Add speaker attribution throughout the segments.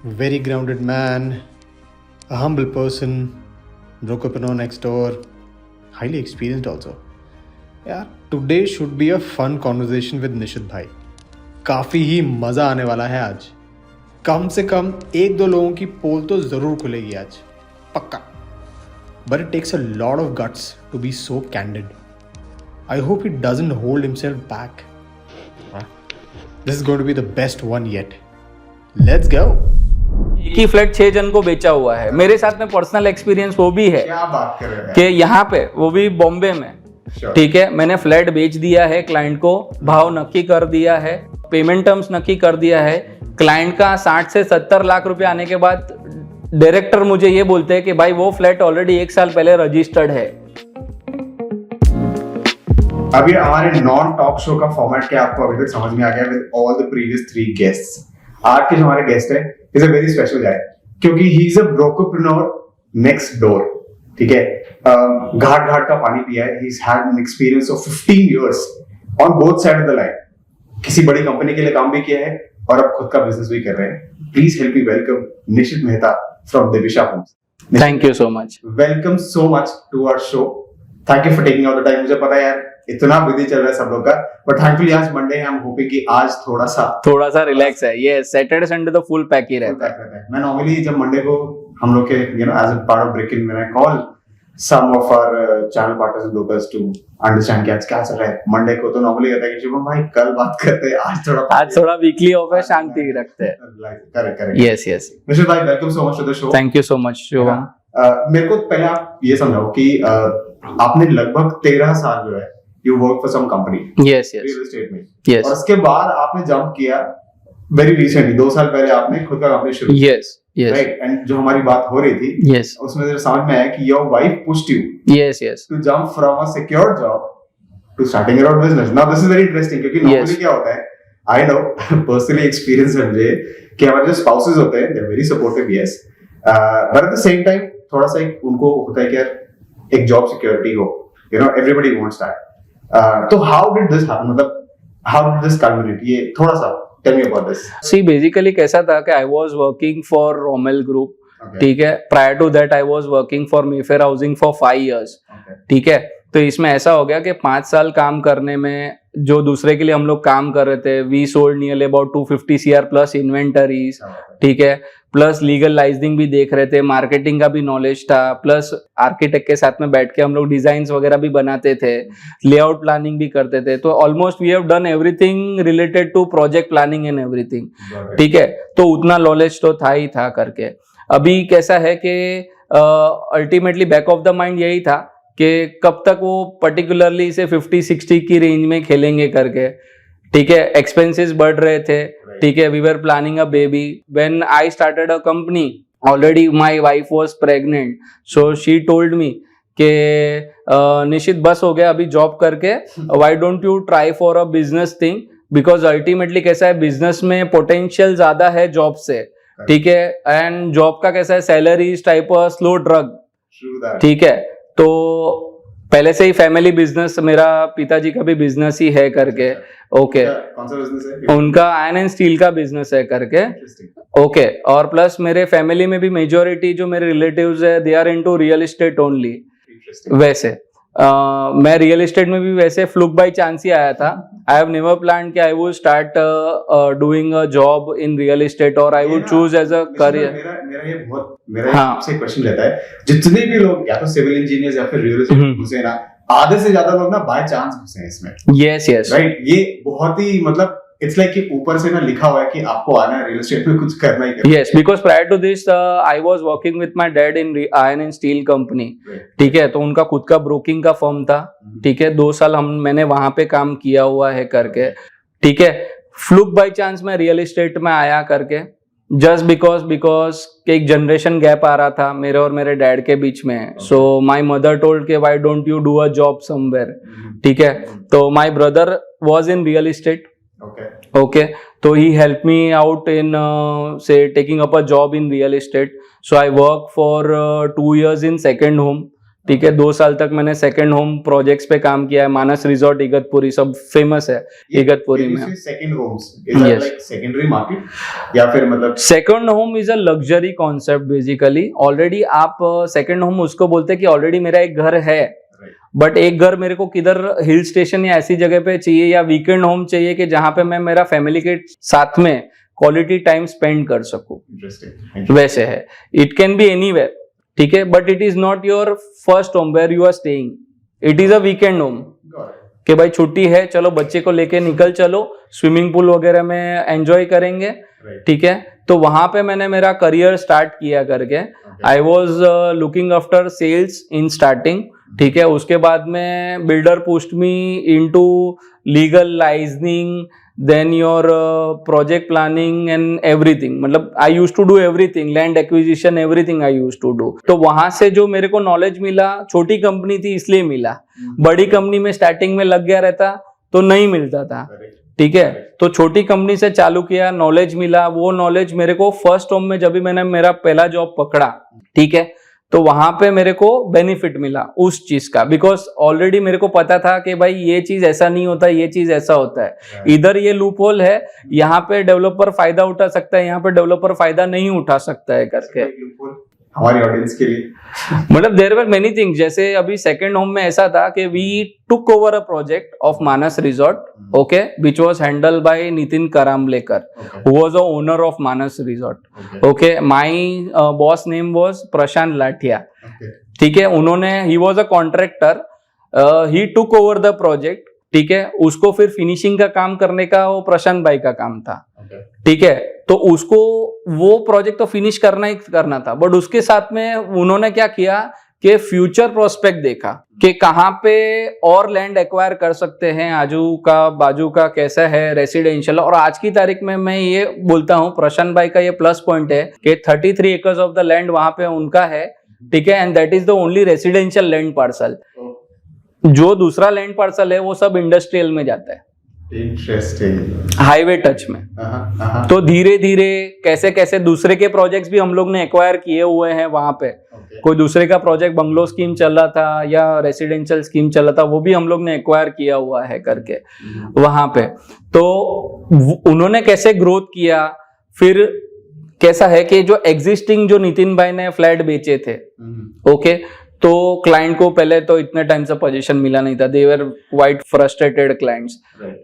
Speaker 1: Very grounded man, a humble person, entrepreneur next door, highly experienced also. यार today should be a fun conversation with Nishit भाई. काफ़ी ही मज़ा आने वाला है आज. कम से कम एक दो लोगों की पोल तो ज़रूर खुलेगी आज, पक्का. But it takes a lot of guts to be so candid. I hope he doesn't hold himself back. This is going to be the best one yet. Let's go.
Speaker 2: एक ही फ्लैट 6 जन को बेचा हुआ है. मेरे साथ में पर्सनल एक्सपीरियंस वो भी है.
Speaker 1: क्या बात कर रहे हैं
Speaker 2: कि यहाँ पे वो भी बॉम्बे में. ठीक है, मैंने फ्लैट बेच दिया है क्लाइंट को, भाव नक्की कर दिया है, पेमेंट टर्म्स नक्की कर दिया है. क्लाइंट का 60 से 70 लाख रुपए आने के बाद डायरेक्टर मुझे ये बोलते हैं कि भाई वो फ्लैट ऑलरेडी 1 साल पहले रजिस्टर्ड है.
Speaker 3: अभी हमारे नॉन टॉक शो का फॉर्मेट क्या आपको अभी तक समझ में आ गया with all the previous 3 guests. आज के जो हमारे गेस्ट है is a very special guy क्योंकि he is a brokerpreneur next door. ठीक है, घाट घाट का पानी पिया है. He has had an experience of 15 years on both side of the line. किसी बड़ी कंपनी के लिए काम भी किया है और अब खुद का बिजनेस भी कर रहे हैं. Please help me welcome Nishit Mehta from Divisha homes.
Speaker 2: Thank you so much.
Speaker 3: Welcome so much to our show. Thank you for taking out the time. मुझे पता है यार इतना बिजी चल रहा है सब लोग का, बट थैंकफुली आज मंडे है. आई एम होपिंग कि आज थोड़ा सा
Speaker 2: रिलैक्स है. ये सैटरडे संडे तो फुल पैक ही रहता है.
Speaker 3: मैं नॉर्मली जब मंडे को हम लोग के as a part of breaking when I call some of our channel partners and locals to understand क्या चल रहा है मंडे को, तो नॉर्मली कहता है कि शुभम भाई कल बात करते हैं, आज थोड़ा
Speaker 2: वीकली ऑफ है, शांति रखते हैं.
Speaker 3: करेक्ट.
Speaker 2: यस
Speaker 3: निशित भाई welcome so much to the show.
Speaker 2: Thank you so much Shubham.
Speaker 3: मेरे को पहले आप ये समझाओ कि आपने लगभग 13 साल जो है you work for some company
Speaker 2: yes
Speaker 3: real estate में.
Speaker 2: यस.
Speaker 3: और उसके बाद आपने जंप किया वेरी रिसेंटली 2 साल पहले आपने खुद का कंपनी शुरू किया.
Speaker 2: यस.
Speaker 3: राइट. एंड जो हमारी बात हो रही थी
Speaker 2: यस,
Speaker 3: उसमें जरा समझ में आया कि your wife pushed you
Speaker 2: yes
Speaker 3: to jump from a secure job to starting your own business. Now this is very interesting क्योंकि नॉर्मली क्या होता है, आई नो पर्सनली एक्सपीरियंस है मुझे कि हमारे जो स्पाउसेस होते हैं they are very supportive. Yes, but at the same time थोड़ा सा उनको होता है कि यार एक जॉब सिक्योरिटी हो. Everybody wants that. तो हाउ डिड दिस हैपन, मतलब हाउ डिड दिस कल्मिनेट? ये थोड़ा सा tell me about this.
Speaker 2: See basically कैसा था कि I was working for Romell group. ठीक है, prior to that I was working for Mayfair housing for 5 years. ठीक है, तो इसमें ऐसा हो गया कि 5 साल काम करने में जो दूसरे के लिए हम लोग काम कर रहे थे, we sold nearly about 250 CR plus inventories. ठीक है, प्लस लीगल लाइजनिंग भी देख रहे थे, मार्केटिंग का भी नॉलेज था, प्लस आर्किटेक्ट के साथ में बैठ के हम लोग डिजाइन्स वगैरह भी बनाते थे, लेआउट प्लानिंग भी करते थे. तो almost we have done everything related to project planning and everything. ठीक है, तो उतना नॉलेज तो था ही था करके. अभी कैसा है कि ultimately back of the mind यही था कि कब तक वो पर्टिकुलरली इसे 50-60 की रेंज में खेलेंगे करके. ठीक है, एक्सपेंसेस बढ़ रहे थे. ठीक है, we were planning a baby when I started a company. Already my wife was pregnant, so she told me कि निशित बस हो गया अभी जॉब करके, why don't you try for a business thing, because ultimately कैसा है बिजनेस में potential ज्यादा है जॉब से. ठीक है, एंड जॉब का कैसा है salary is type a slow drug. ठीक है, तो पहले से ही फैमिली बिजनेस, मेरा पिताजी का भी बिजनेस ही है करके. ओके,
Speaker 3: कौन सा बिजनेस है?
Speaker 2: उनका आयरन एंड स्टील का बिजनेस है करके. ओके, और प्लस मेरे फैमिली में भी मेजोरिटी जो मेरे रिलेटिव्स है they are into real estate only. वैसे मैं रियल एस्टेट में भी वैसे फ्लूक बाय चांस ही आया था. आई हैव नेवर प्लान्ड कि I would start doing a job in real estate और I would choose as a career.
Speaker 3: मेरा आपसे क्वेश्चन रहता है, जितने भी लोग या तो सिविल इंजीनियर्स या फिर रियल एस्टेट घुसे ना, आधे से ज्यादा लोग ना बाय चांस घुसे हैं इसमें.
Speaker 2: Yes yes,
Speaker 3: right. ये बहुत ही मतलब इट्स लाइक कि ऊपर से ना लिखा हुआ है कि आपको आना है रियल एस्टेट में, कुछ करना ही करना.
Speaker 2: Yes, because prior to this I was working with my dad in iron and steel company. ठीक है, तो उनका खुद का ब्रोकिंग का फर्म था. ठीक है, 2 साल मैंने वहां पे काम किया हुआ है करके. ठीक है, फ्लूक बाय चांस मैं रियल एस्टेट में आया करके, जस्ट बिकॉज एक जनरेशन गैप आ रहा था मेरे और मेरे डैड के बीच में. सो माय मदर टोल्ड के why don't you do a job somewhere. ठीक है, तो my brother was in real estate. Okay, so he helped me out in say taking up a job in real estate. So I worked for 2 years in second home. ठीक है 2 साल तक मैंने second home projects पे काम किया है, मानस resort Igatpuri सब फेमस है इगतपुरी में।
Speaker 3: Second Holmes is
Speaker 2: Yes.
Speaker 3: Like secondary market या फिर मतलब
Speaker 2: second home is a luxury concept basically. Already आप सेकंड होम उसको बोलते हैं कि ऑलरेडी मेरा एक घर है, बट एक घर मेरे को किधर हिल स्टेशन या ऐसी जगह पे चाहिए, या वीकेंड होम चाहिए कि जहां पे मैं मेरा फैमिली के साथ में क्वालिटी टाइम स्पेंड कर सकूं,
Speaker 3: इंटरेस्टिंग।
Speaker 2: वैसे है। इट कैन बी एनीवेयर, ठीक है, but it is not your first home where you are staying, it is a weekend home कि भाई छुट्टी है, चलो बच्चे को लेके निकल चलो, स्विमिंग पूल वगैरह में एंजॉय करेंगे, ठीक है। तो वहां पे मैंने मेरा करियर स्टार्ट किया करके। I was looking after sales in starting, ठीक है। उसके बाद में builder pushed me into legal liaisoning, then your project planning and everything, मतलब I use to do everything, land acquisition everything I use to do. तो वहां से जो मेरे को नॉलेज मिला, छोटी कंपनी थी इसलिए मिला, बड़ी कंपनी में स्टार्टिंग में लग गया रहता तो नहीं मिलता था, ठीक है। तो छोटी कंपनी से चालू किया, नॉलेज मिला, वो नॉलेज मेरे को फर्स्ट होम में जब भी मैंने मेरा पहला जॉब पकड़ा, ठीक है, तो वहां पे मेरे को बेनिफिट मिला उस चीज का, बिकॉज ऑलरेडी मेरे को पता था कि भाई ये चीज ऐसा नहीं होता, ये चीज ऐसा होता है, इधर ये लूप होल है, यहाँ पे डेवलपर फायदा उठा सकता है, यहाँ पे डेवलपर फायदा नहीं उठा सकता है करके।
Speaker 3: हमारी ऑडियंस के लिए
Speaker 2: मतलब देयर वर मेनी थिंग्स, जैसे अभी सेकंड होम में ऐसा था कि we took over a project of Manas resort, okay, which was handled by Nitin Karamlekar, who was the owner of Manas resort, okay. My boss name was Prashant Lathiya, ठीक है। उन्होंने, he was a contractor, he took over the project, ठीक है। उसको फिर finishing का काम करने का वो प्रशांत भाई का काम था, ठीक है। तो उसको वो प्रोजेक्ट तो फिनिश करना ही करना था, बट उसके साथ में उन्होंने क्या किया कि फ्यूचर प्रोस्पेक्ट देखा कि कहाँ पे और लैंड एक्वायर कर सकते हैं, आजू का बाजू का कैसा है रेसिडेंशियल। और आज की तारीख में मैं ये बोलता हूँ, प्रशांत भाई का ये प्लस पॉइंट है कि 33 एकर्स ऑफ द लैंड वहां पे उनका है, ठीक है, and that is the only residential land parcel. जो दूसरा लैंड पार्सल है वो सब इंडस्ट्रियल में जाता है,
Speaker 3: इंटरेस्टिंग,
Speaker 2: हाईवे टच में। तो धीरे धीरे कैसे कैसे दूसरे के प्रोजेक्ट्स भी हम लोग ने एक्वायर किए हुए हैं वहां पे। कोई दूसरे का प्रोजेक्ट बंगलो स्कीम चल रहा था या रेसिडेंशियल स्कीम चल रहा था, वो भी हम लोग ने एक्वायर किया हुआ है करके वहां पे। तो उन्होंने कैसे ग्रोथ किया, फिर कैसा है कि जो एग्जिस्टिंग जो नितिन भाई ने फ्लैट बेचे थे, ओके, तो क्लाइंट को पहले तो इतने टाइम से पोजीशन मिला नहीं था, दे वर क्वाइट फ्रस्ट्रेटेड क्लाइंट्स,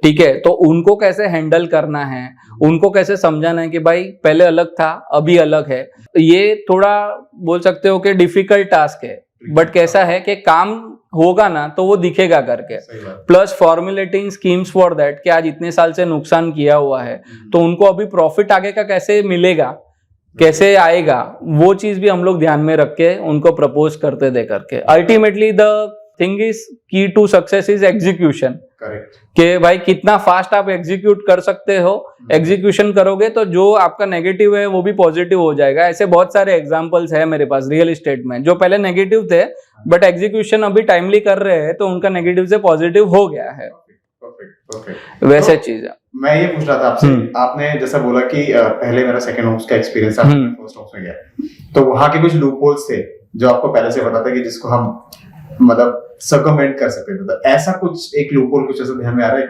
Speaker 2: ठीक है। तो उनको कैसे हैंडल करना है, उनको कैसे समझाना है कि भाई पहले अलग था अभी अलग है, ये थोड़ा बोल सकते हो कि डिफिकल्ट टास्क है, बट कैसा है कि काम होगा ना तो वो दिखेगा करके। Plus formulating schemes for that कि आज इतने साल से नुकसान किया हुआ है तो उनको अभी प्रॉफिट आगे का कैसे मिलेगा, कैसे आएगा, वो चीज भी हम लोग ध्यान में रख के उनको प्रपोज करते दे करके। Ultimately the thing is key to success is execution,
Speaker 3: correct,
Speaker 2: कि भाई कितना फास्ट आप एग्जीक्यूट कर सकते हो। एग्जीक्यूशन करोगे तो जो आपका नेगेटिव है वो भी पॉजिटिव हो जाएगा। ऐसे बहुत सारे एग्जांपल्स है मेरे पास रियल एस्टेट में, जो पहले नेगेटिव थे बट एग्जीक्यूशन अभी टाइमली कर रहे हैं तो उनका नेगेटिव से पॉजिटिव हो गया है। वैसे चीज है।
Speaker 3: मैं ये पूछ रहा था आपसे, आपने जैसा बोला कि पहले मेरा सेकंड होम्स का एक्सपीरियंस था, फर्स्ट होम्स में गया, तो वहां के कुछ लूप होल्स थे जो आपको पहले से पता था कि जिसको हम मतलब सर्कमवेंट कर सकते थे। तो ऐसा कुछ एक लूप होल कुछ ऐसा ध्यान में आ रहा है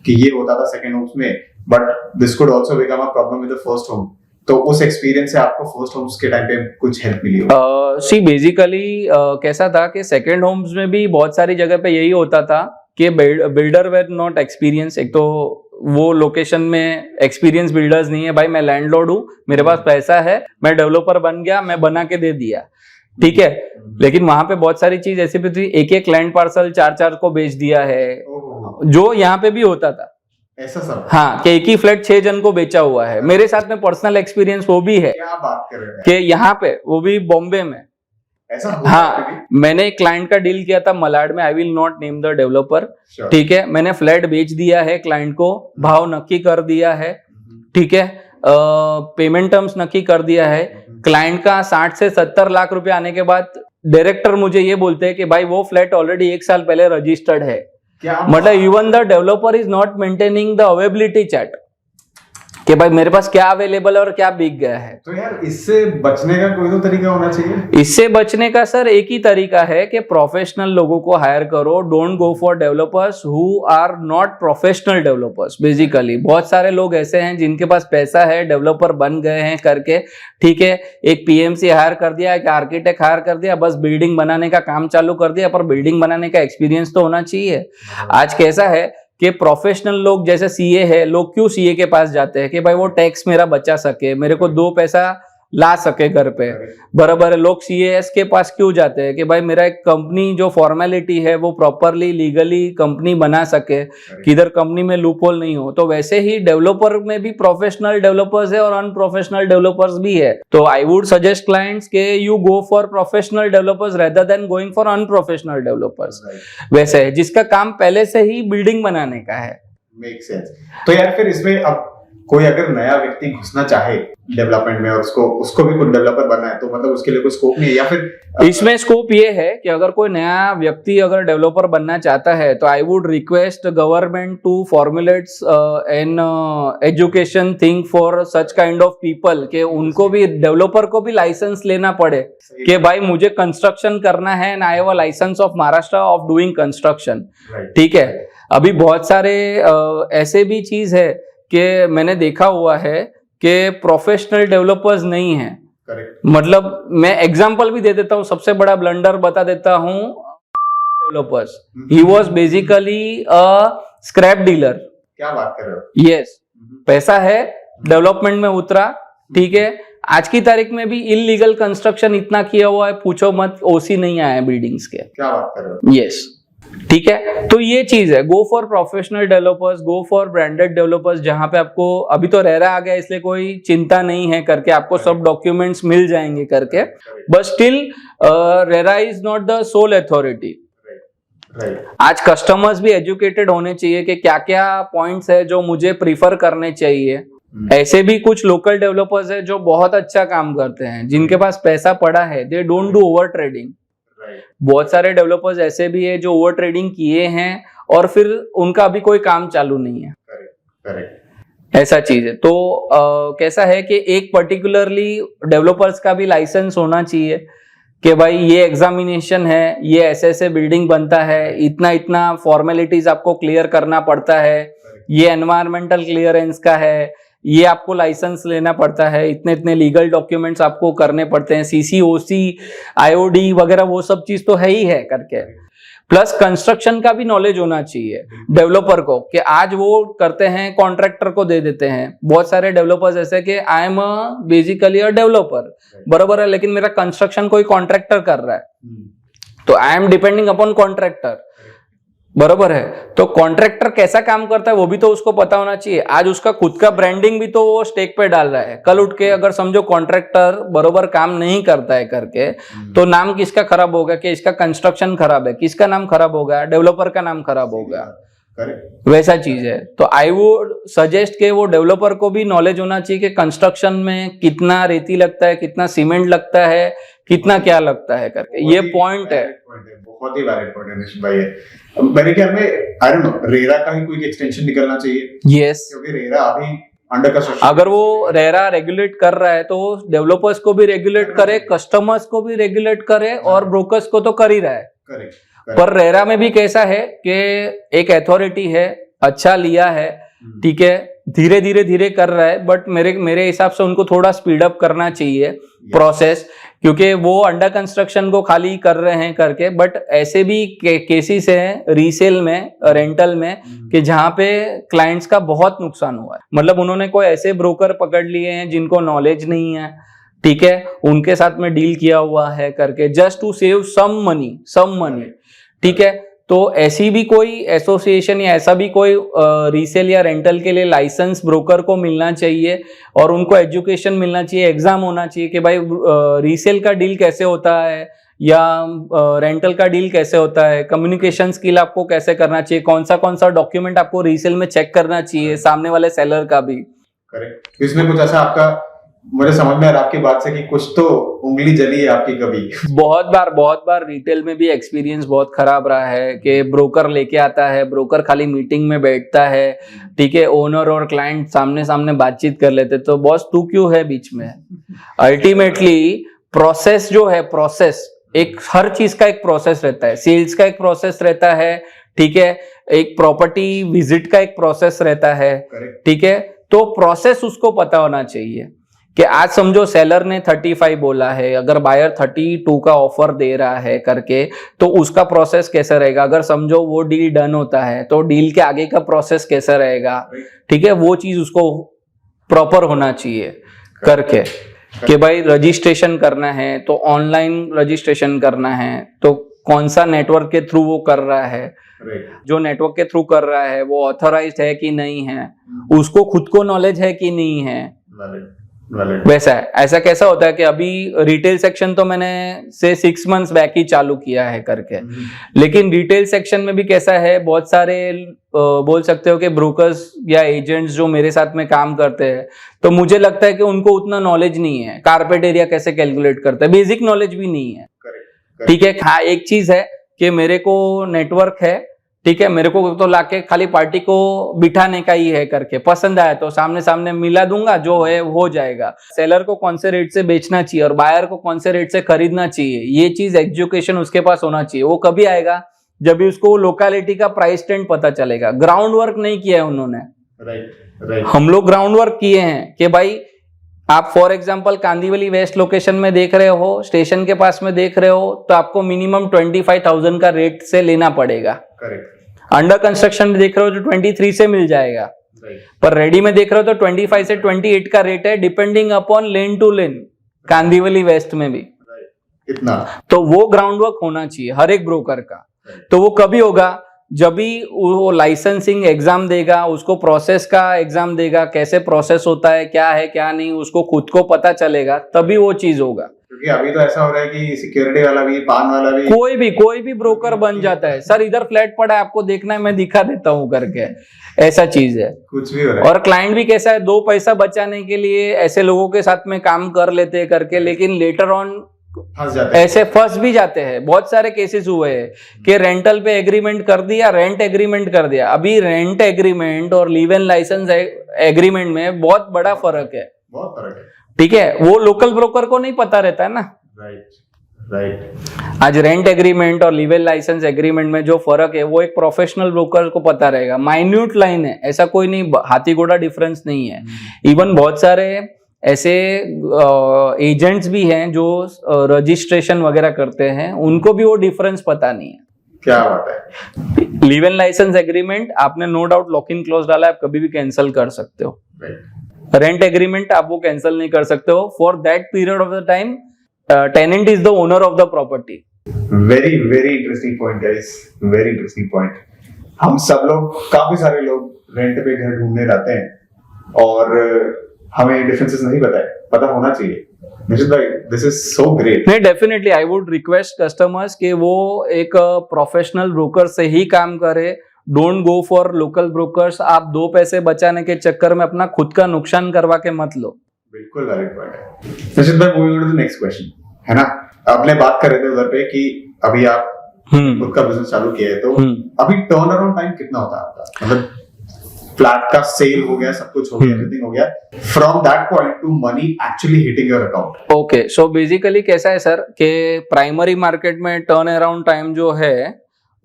Speaker 3: कि ये होता था सेकंड होम्स में, but this could also become a problem with the first home. तो उस एक्सपीरियंस से आपको फर्स्ट होम्स के टाइम पे कुछ हेल्प मिली हो?
Speaker 2: सी बेसिकली कैसा था कि सेकंड होम्स में भी बहुत सारी जगह पे यही होता था कि बिल्डर वेर नॉट एक्सपीरियंस। एक तो वो लोकेशन में एक्सपीरियंस बिल्डर्स नहीं है, भाई मैं लैंडलॉर्ड हूँ, मेरे पास पैसा है, मैं डेवलपर बन गया, मैं बना के दे दिया, ठीक है। लेकिन वहां पे बहुत सारी चीज ऐसी भी थी, एक एक लैंड पार्सल 4-4 को बेच दिया है, जो यहाँ पे भी होता था
Speaker 3: ऐसा सब।
Speaker 2: हाँ, कि एक ही फ्लैट 6 जन को बेचा हुआ है। मेरे साथ में पर्सनल एक्सपीरियंस वो भी है।
Speaker 3: क्या बात कर रहे हैं?
Speaker 2: कि यहाँ पे वो भी बॉम्बे में
Speaker 3: ऐसा
Speaker 2: हाँ, मैंने एक क्लाइंट का डील किया था मलाड में, I will not name the developer, ठीक है। मैंने फ्लैट बेच दिया है क्लाइंट को, भाव नक्की कर दिया है, ठीक है, पेमेंट टर्म्स नक्की कर दिया है। क्लाइंट का 60 से 70 लाख रुपए आने के बाद डायरेक्टर मुझे ये बोलते हैं कि भाई वो फ्लैट ऑलरेडी 1 साल पहले रजिस्टर्ड है। मतलब even the developer is not maintaining the availability chat, कि भाई मेरे पास क्या अवेलेबल है और क्या बिक गया है।
Speaker 3: तो यार इससे बचने का कोई तो तरीका होना चाहिए।
Speaker 2: इससे बचने का सर एक ही तरीका है कि प्रोफेशनल लोगों को हायर करो। Don't go for developers who are not professional developers. Basically बहुत सारे लोग ऐसे हैं जिनके पास पैसा है, डेवलपर बन गए हैं करके, ठीक है, एक पीएमसी हायर कर दिया, एक आर्किटेक्ट हायर कर दिया, बस बिल्डिंग बनाने का काम चालू कर दिया, पर बिल्डिंग बनाने का एक्सपीरियंस तो होना चाहिए। आज कैसा है कि प्रोफेशनल लोग जैसे सीए है, लोग क्यों सीए के पास जाते हैं कि भाई वो टैक्स मेरा बचा सके, मेरे को 2 पैसा ला सके घर पे, बराबर है। लोग सीएएस के पास क्यों जाते हैं कि भाई मेरा एक कंपनी जो फॉर्मेलिटी है वो प्रॉपरली लीगली कंपनी बना सके, किधर कंपनी में लूप होल नहीं हो। तो वैसे ही डेवलपर में भी प्रोफेशनल डेवलपर्स है और अनप्रोफेशनल डेवलपर्स भी है। तो आई वुड सजेस्ट क्लाइंट्स के you go for professional developers rather than going for unprofessional developers. वैसे है जिसका काम पहले से ही बिल्डिंग बनाने का है।
Speaker 3: Make sense. तो यार फिर इसमें अब कोई अगर नया व्यक्ति घुसना चाहे डेवलपमेंट में और उसको भी कुछ डेवलपर बनना है, तो मतलब उसके लिए कोई स्कोप नहीं है या फिर
Speaker 2: इसमें स्कोप ये है कि अगर कोई नया व्यक्ति अगर डेवलपर बनना चाहता है तो I would request government to formulate an education thing for such kind of people कि उनको भी, डेवलपर को भी लाइसेंस लेना पड़े कि भाई मुझे कंस्ट्रक्शन करना है and I have a license of Maharashtra of doing construction. ठीक है, अभी बहुत सारे ऐसे भी चीज है कि मैंने देखा हुआ है कि प्रोफेशनल डेवलपर्स नहीं है। मतलब मैं एग्जांपल भी दे देता हूँ, सबसे बड़ा ब्लंडर बता देता हूँ। Developers, he was basically a scrap dealer.
Speaker 3: क्या बात कर रहे हो?
Speaker 2: यस, पैसा है, डेवलपमेंट में उतरा, ठीक है। आज की तारीख में भी इलीगल कंस्ट्रक्शन इतना किया हुआ है, पूछो मत, ओसी नहीं आया बिल्डिंग्स के।
Speaker 3: क्या बात कर रहे हो?
Speaker 2: यस, ठीक है। तो ये चीज है, go for professional developers, go for branded developers, जहां पे आपको अभी तो रेरा आ गया इसलिए कोई चिंता नहीं है करके, आपको सब डॉक्यूमेंट्स मिल जाएंगे करके, but still RERA is not the soul authority. आज कस्टमर्स भी एजुकेटेड होने चाहिए कि क्या क्या पॉइंट्स है जो मुझे प्रीफर करने चाहिए। ऐसे भी कुछ लोकल डेवलपर्स है जो बहुत अच्छा काम करते हैं, जिनके पास पैसा पड़ा है, they don't do over trading. बहुत सारे डेवलपर्स ऐसे भी है जो ओवर ट्रेडिंग किए हैं और फिर उनका अभी कोई काम चालू नहीं है। करेक्ट, ऐसा चीज है। तो कैसा है कि एक पर्टिकुलरली डेवलपर्स का भी लाइसेंस होना चाहिए कि भाई ये एग्जामिनेशन है, ये ऐसे ऐसे बिल्डिंग बनता है, इतना इतना फॉर्मेलिटीज आपको क्लियर करना पड़ता है, ये एनवायरमेंटल क्लियरेंस का है, ये आपको लाइसेंस लेना पड़ता है, इतने इतने लीगल डॉक्यूमेंट्स आपको करने पड़ते हैं, सीसीओसी, आईओडी वगैरह, वो सब चीज तो है ही है करके। प्लस कंस्ट्रक्शन का भी नॉलेज होना चाहिए डेवलपर को कि आज वो करते हैं कॉन्ट्रैक्टर को दे देते हैं। बहुत सारे डेवलपर्स ऐसे कि I am basically a developer, बराबर है, लेकिन मेरा कंस्ट्रक्शन कोई कॉन्ट्रैक्टर कर रहा है, तो I am depending upon contractor, बरोबर है। तो कॉन्ट्रैक्टर कैसा काम करता है वो भी तो उसको पता होना चाहिए। आज उसका खुद का ब्रांडिंग भी तो वो स्टेक पे डाल रहा है, कल उठ के अगर समझो कॉन्ट्रैक्टर बरोबर काम नहीं करता है करके, तो नाम किसका खराब होगा कि इसका कंस्ट्रक्शन खराब है, किसका नाम खराब होगा, डेवलपर का नाम खराब होगा। वैसा चीज है। तो आई वुड सजेस्ट के वो डेवलपर को भी नॉलेज होना चाहिए कि कंस्ट्रक्शन में कितना रेती लगता है, कितना सीमेंट लगता है, कितना क्या लगता है करके। ये पॉइंट है,
Speaker 3: बहुत ही वैलिड पॉइंट है निशित भाई। मेरे ख्याल में आई डोंट नो, रेरा का ही कोई एक्सटेंशन निकलना चाहिए।
Speaker 2: यस,
Speaker 3: क्योंकि रेरा अभी अंडर कंस्ट्रक्शन, अगर वो
Speaker 2: रेरा रेगुलेट कर रहा है तो डेवलपर्स को भी रेगुलेट करे, कस्टमर्स को भी रेगुलेट करे और ब्रोकर्स को तो कर ही रहा है। करेक्ट। पर रेरा में भी कैसा है कि एक अथॉरिटी है, अच्छा लिया है, ठीक है, धीरे धीरे कर रहा है, बट मेरे हिसाब से उनको थोड़ा स्पीड अप करना चाहिए प्रोसेस, क्योंकि वो अंडर कंस्ट्रक्शन को खाली कर रहे हैं करके। बट ऐसे भी केसेस हैं रीसेल में, रेंटल में, कि जहां पे क्लाइंट्स का बहुत नुकसान हुआ है। मतलब उन्होंने कोई ऐसे ब्रोकर पकड़ लिए हैं जिनको नॉलेज नहीं है, ठीक है, उनके साथ में डील किया हुआ है करके, just to save some money, ठीक है। तो ऐसी भी कोई एसोसिएशन या ऐसा भी कोई रीसेल या रेंटल के लिए लाइसेंस ब्रोकर को मिलना चाहिए और उनको एजुकेशन मिलना चाहिए, एग्जाम होना चाहिए कि भाई रीसेल का डील कैसे होता है या रेंटल का डील कैसे होता है, कम्युनिकेशन स्किल आपको कैसे करना चाहिए, कौन सा डॉक्यूमेंट आपको रीसेल में चेक करना चाहिए, सामने वाले सेलर का भी।
Speaker 3: करेक्ट। इसमें कुछ ऐसा आपका मुझे समझ में आ रहा है आपकी बात से कि कुछ तो उंगली जली है आपकी कभी।
Speaker 2: बहुत बार रिटेल में भी एक्सपीरियंस बहुत खराब रहा है कि ब्रोकर लेके आता है, ब्रोकर खाली मीटिंग में बैठता है, ठीक है, ओनर और क्लाइंट सामने सामने बातचीत कर लेते, तो बॉस तू क्यों है बीच में। अल्टीमेटली प्रोसेस जो है, प्रोसेस एक हर चीज का एक प्रोसेस रहता है, सेल्स का एक प्रोसेस रहता है, ठीक है, एक प्रॉपर्टी विजिट का एक प्रोसेस रहता है, ठीक है, तो प्रोसेस उसको पता होना चाहिए कि आज समझो सेलर ने 35 बोला है, अगर बायर 32 का ऑफर दे रहा है करके, तो उसका प्रोसेस कैसा रहेगा। अगर समझो वो डील डन होता है तो डील के आगे का प्रोसेस कैसा रहेगा, ठीक है, वो चीज उसको प्रॉपर होना चाहिए करके कि भाई रजिस्ट्रेशन करना है तो ऑनलाइन रजिस्ट्रेशन करना है तो कौन सा नेटवर्क के थ्रू वो कर रहा है, जो नेटवर्क के थ्रू कर रहा है वो ऑथराइज्ड है कि नहीं है, उसको खुद को नॉलेज है कि नहीं है। वैसा है, ऐसा कैसा होता है कि अभी रिटेल सेक्शन तो मैंने से 6 मंथ्स बैक ही चालू किया है करके, लेकिन रिटेल सेक्शन में भी कैसा है, बहुत सारे बोल सकते हो कि ब्रोकर्स या एजेंट्स जो मेरे साथ में काम करते हैं, तो मुझे लगता है कि उनको उतना नॉलेज नहीं है, कारपेट एरिया कैसे कैलकुलेट करता है, बेसिक नॉलेज भी नहीं है, ठीक है। हाँ, एक चीज है कि मेरे को नेटवर्क है, ठीक है, मेरे को तो लाके खाली पार्टी को बिठाने का ही है करके, पसंद आया तो सामने सामने मिला दूंगा, जो है हो जाएगा। सेलर को कौन से रेट से बेचना चाहिए और बायर को कौन से रेट से खरीदना चाहिए, ये चीज एजुकेशन उसके पास होना चाहिए। वो कभी आएगा जब भी उसको लोकेलिटी का प्राइस ट्रेंड पता चलेगा। ग्राउंड वर्क नहीं किया है उन्होंने, राइट। हम लोग ग्राउंड वर्क किए हैं कि भाई आप for example Kandivali west location में देख रहे हो, स्टेशन के पास में देख रहे हो, तो आपको मिनिमम 25,000 का रेट से लेना पड़ेगा। करेक्ट। अंडर कंस्ट्रक्शन में देख रहे हो तो 23 से मिल जाएगा, पर रेडी में देख रहे हो तो 25 से 28 का रेट है, डिपेंडिंग अपॉन लेन टू लेन, कांदीवली वेस्ट में भी इतना। तो वो ग्राउंड वर्क होना चाहिए हर एक ब्रोकर का। तो वो कभी होगा जब भी वो लाइसेंसिंग एग्जाम देगा, उसको प्रोसेस का एग्जाम देगा, कैसे प्रोसेस होता है, क्या है क्या नहीं, उसको खुद को पता चलेगा, तभी वो चीज होगा।
Speaker 3: क्योंकि अभी तो ऐसा हो रहा है कि सिक्योरिटी वाला भी, पान वाला भी,
Speaker 2: कोई भी ब्रोकर बन जाता है। सर इधर फ्लैट पड़ा है, आपको देखना है, मैं दिखा देता हूँ करके, ऐसा चीज है, कुछ भी हो रहा है। और क्लाइंट भी कैसा है, 2 पैसा बचाने के लिए ऐसे लोगों के साथ में काम कर लेते हैं करके, लेकिन लेटर ऑन ऐसे फंस भी जाते हैं। बहुत सारे केसेस हुए हैं कि रेंटल पे एग्रीमेंट कर दिया, रेंट एग्रीमेंट कर दिया। अभी रेंट एग्रीमेंट और लीव एंड लाइसेंस एग्रीमेंट में बहुत बड़ा फर्क है, बहुत फर्क है, ठीक है। वो लोकल ब्रोकर को नहीं पता रहता है ना, राइट। आज रेंट एग्रीमेंट और लीव एंड लाइसेंस एग्रीमेंट में जो फर्क है वो एक प्रोफेशनल ब्रोकर को पता रहेगा। माइन्यूट लाइन है, ऐसा कोई नहीं, हाथी घोड़ा डिफरेंस नहीं है। इवन बहुत सारे ऐसे एजेंट्स भी हैं जो रजिस्ट्रेशन वगैरह करते हैं, उनको भी वो डिफरेंस पता नहीं है।
Speaker 3: क्या बात है।
Speaker 2: लीव एंड लाइसेंस एग्रीमेंट आपने no doubt lock in clause डाला है, आप कभी भी कैंसिल कर सकते हो। रेंट एग्रीमेंट आप वो कैंसिल नहीं कर सकते हो। For that period of the time tenant is the owner of the property.
Speaker 3: Very very interesting point guys, very interesting point. हम सब लोग, काफी सारे लोग रेंट पे घर ढूंढने जाते हैं और हमें डिफरेंसेस नहीं पता होना चाहिए। निशित भाई, दिस इज सो ग्रेट।
Speaker 2: नहीं, definitely I would request customers कि वो एक प्रोफेशनल ब्रोकर से ही काम करे। Don't go for local brokers. आप 2 पैसे बचाने के चक्कर में अपना खुद का नुकसान करवा के मत लो।
Speaker 3: बिल्कुल वैलिड पॉइंट है। निशित भाई, moving on to the next question, है ना, आपने बात कर रहे थे उधर पे कि अभी आप खुद का बिजनेस चालू किया है, तो अभी टर्न अराउंड टाइम कितना होता है आपका? मतलब फ्लैट का सेल हो गया, सब कुछ हो गया, एवरीथिंग हो गया, from that point to money actually hitting your account.
Speaker 2: Okay, so basically कैसा है सर कि प्राइमरी मार्केट में टर्न अराउंड टाइम जो है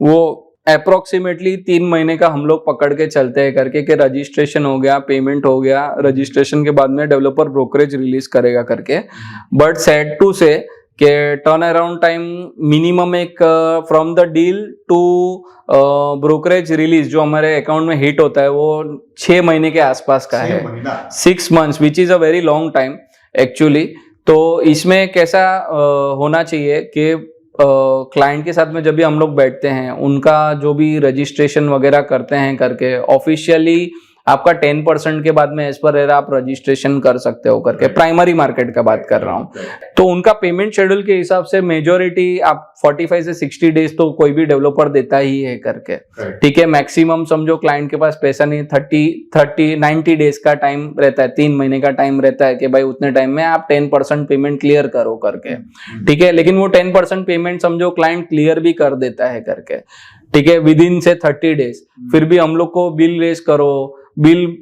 Speaker 2: वो अप्रोक्सीमेटली 3 महीने का हम लोग पकड़ के चलते हैं करके, कि रजिस्ट्रेशन हो गया, पेमेंट हो गया, रजिस्ट्रेशन के बाद में डेवलपर ब्रोकरेज रिलीज करेगा करके। बट सैड टू से कि टर्न अराउंड टाइम मिनिमम एक from the deal to brokerage release जो हमारे अकाउंट में हिट होता है वो 6 महीने के आसपास का है, 6 months, which is a very long time actually. तो इसमें कैसा होना चाहिए कि क्लाइंट के साथ में जब भी हम लोग बैठते हैं, उनका जो भी रजिस्ट्रेशन वगैरह करते हैं करके, ऑफिशियली आपका 10% के बाद में एज पर रेरा आप रजिस्ट्रेशन कर सकते हो करके, प्राइमरी मार्केट का बात कर रहा हूँ। तो उनका पेमेंट शेड्यूल के हिसाब से मेजोरिटी आप 45 से 60 डेज तो कोई भी डेवलपर देता ही है करके, ठीक है। मैक्सिमम समझो क्लाइंट के पास पैसा नहीं, 90 डेज का टाइम रहता है, 3 महीने का टाइम रहता है कि भाई उतने टाइम में आप 10% पेमेंट क्लियर करो करके, ठीक है। लेकिन वो 10% पेमेंट समझो क्लाइंट क्लियर भी कर देता है करके, ठीक है, विद इन से 30 डेज। फिर भी हम लोग को बिल रेज करो,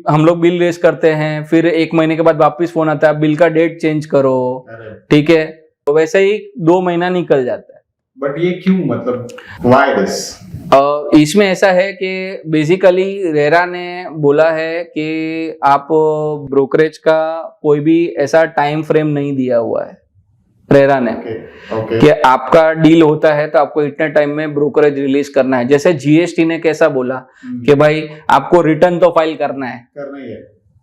Speaker 2: हम लोग बिल रेज करते हैं, फिर 1 महीने के बाद वापस फोन आता है बिल का डेट चेंज करो, ठीक है। तो वैसे ही 2 महीना निकल जाता है।
Speaker 3: बट ये क्यों, मतलब व्हाई दिस?
Speaker 2: इसमें ऐसा है कि बेसिकली रेरा ने बोला है कि आप ब्रोकरेज का कोई भी ऐसा टाइम फ्रेम नहीं दिया हुआ है रेरा ने, कि आपका डील होता है तो आपको इतने टाइम में ब्रोकरेज रिलीज करना है। जैसे जीएसटी ने कैसा बोला कि भाई आपको रिटर्न तो फाइल करना है,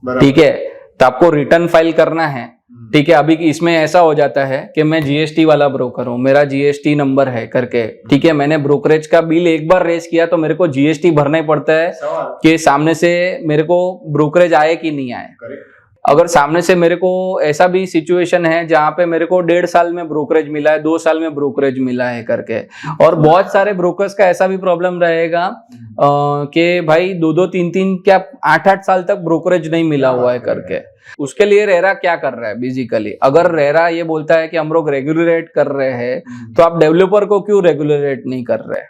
Speaker 2: ठीक है, तो आपको रिटर्न फाइल करना है, ठीक है। अभी इसमें ऐसा हो जाता है कि मैं जीएसटी वाला ब्रोकर हूं, मेरा जीएसटी नंबर है करके, ठीक है, मैंने ब्रोकरेज का बिल एक बार रेज किया तो मेरे को जीएसटी भरना ही पड़ता है कि सामने से मेरे को ब्रोकरेज आए कि नहीं आए। अगर सामने से मेरे को ऐसा भी सिचुएशन है जहां पे मेरे को 1.5 साल में ब्रोकरेज मिला है, 2 साल में ब्रोकरेज मिला है करके, और बहुत सारे ब्रोकर्स का ऐसा भी प्रॉब्लम रहेगा कि भाई 2-2, 3-3 क्या 8-8 साल तक ब्रोकरेज नहीं मिला हुआ है करके। उसके लिए रेरा क्या कर रहा है बेसिकली, अगर रेरा ये बोलता है कि हम लोग रेगुलेट कर रहे हैं, तो आप डेवलपर को क्यों रेगुलेट नहीं कर रहे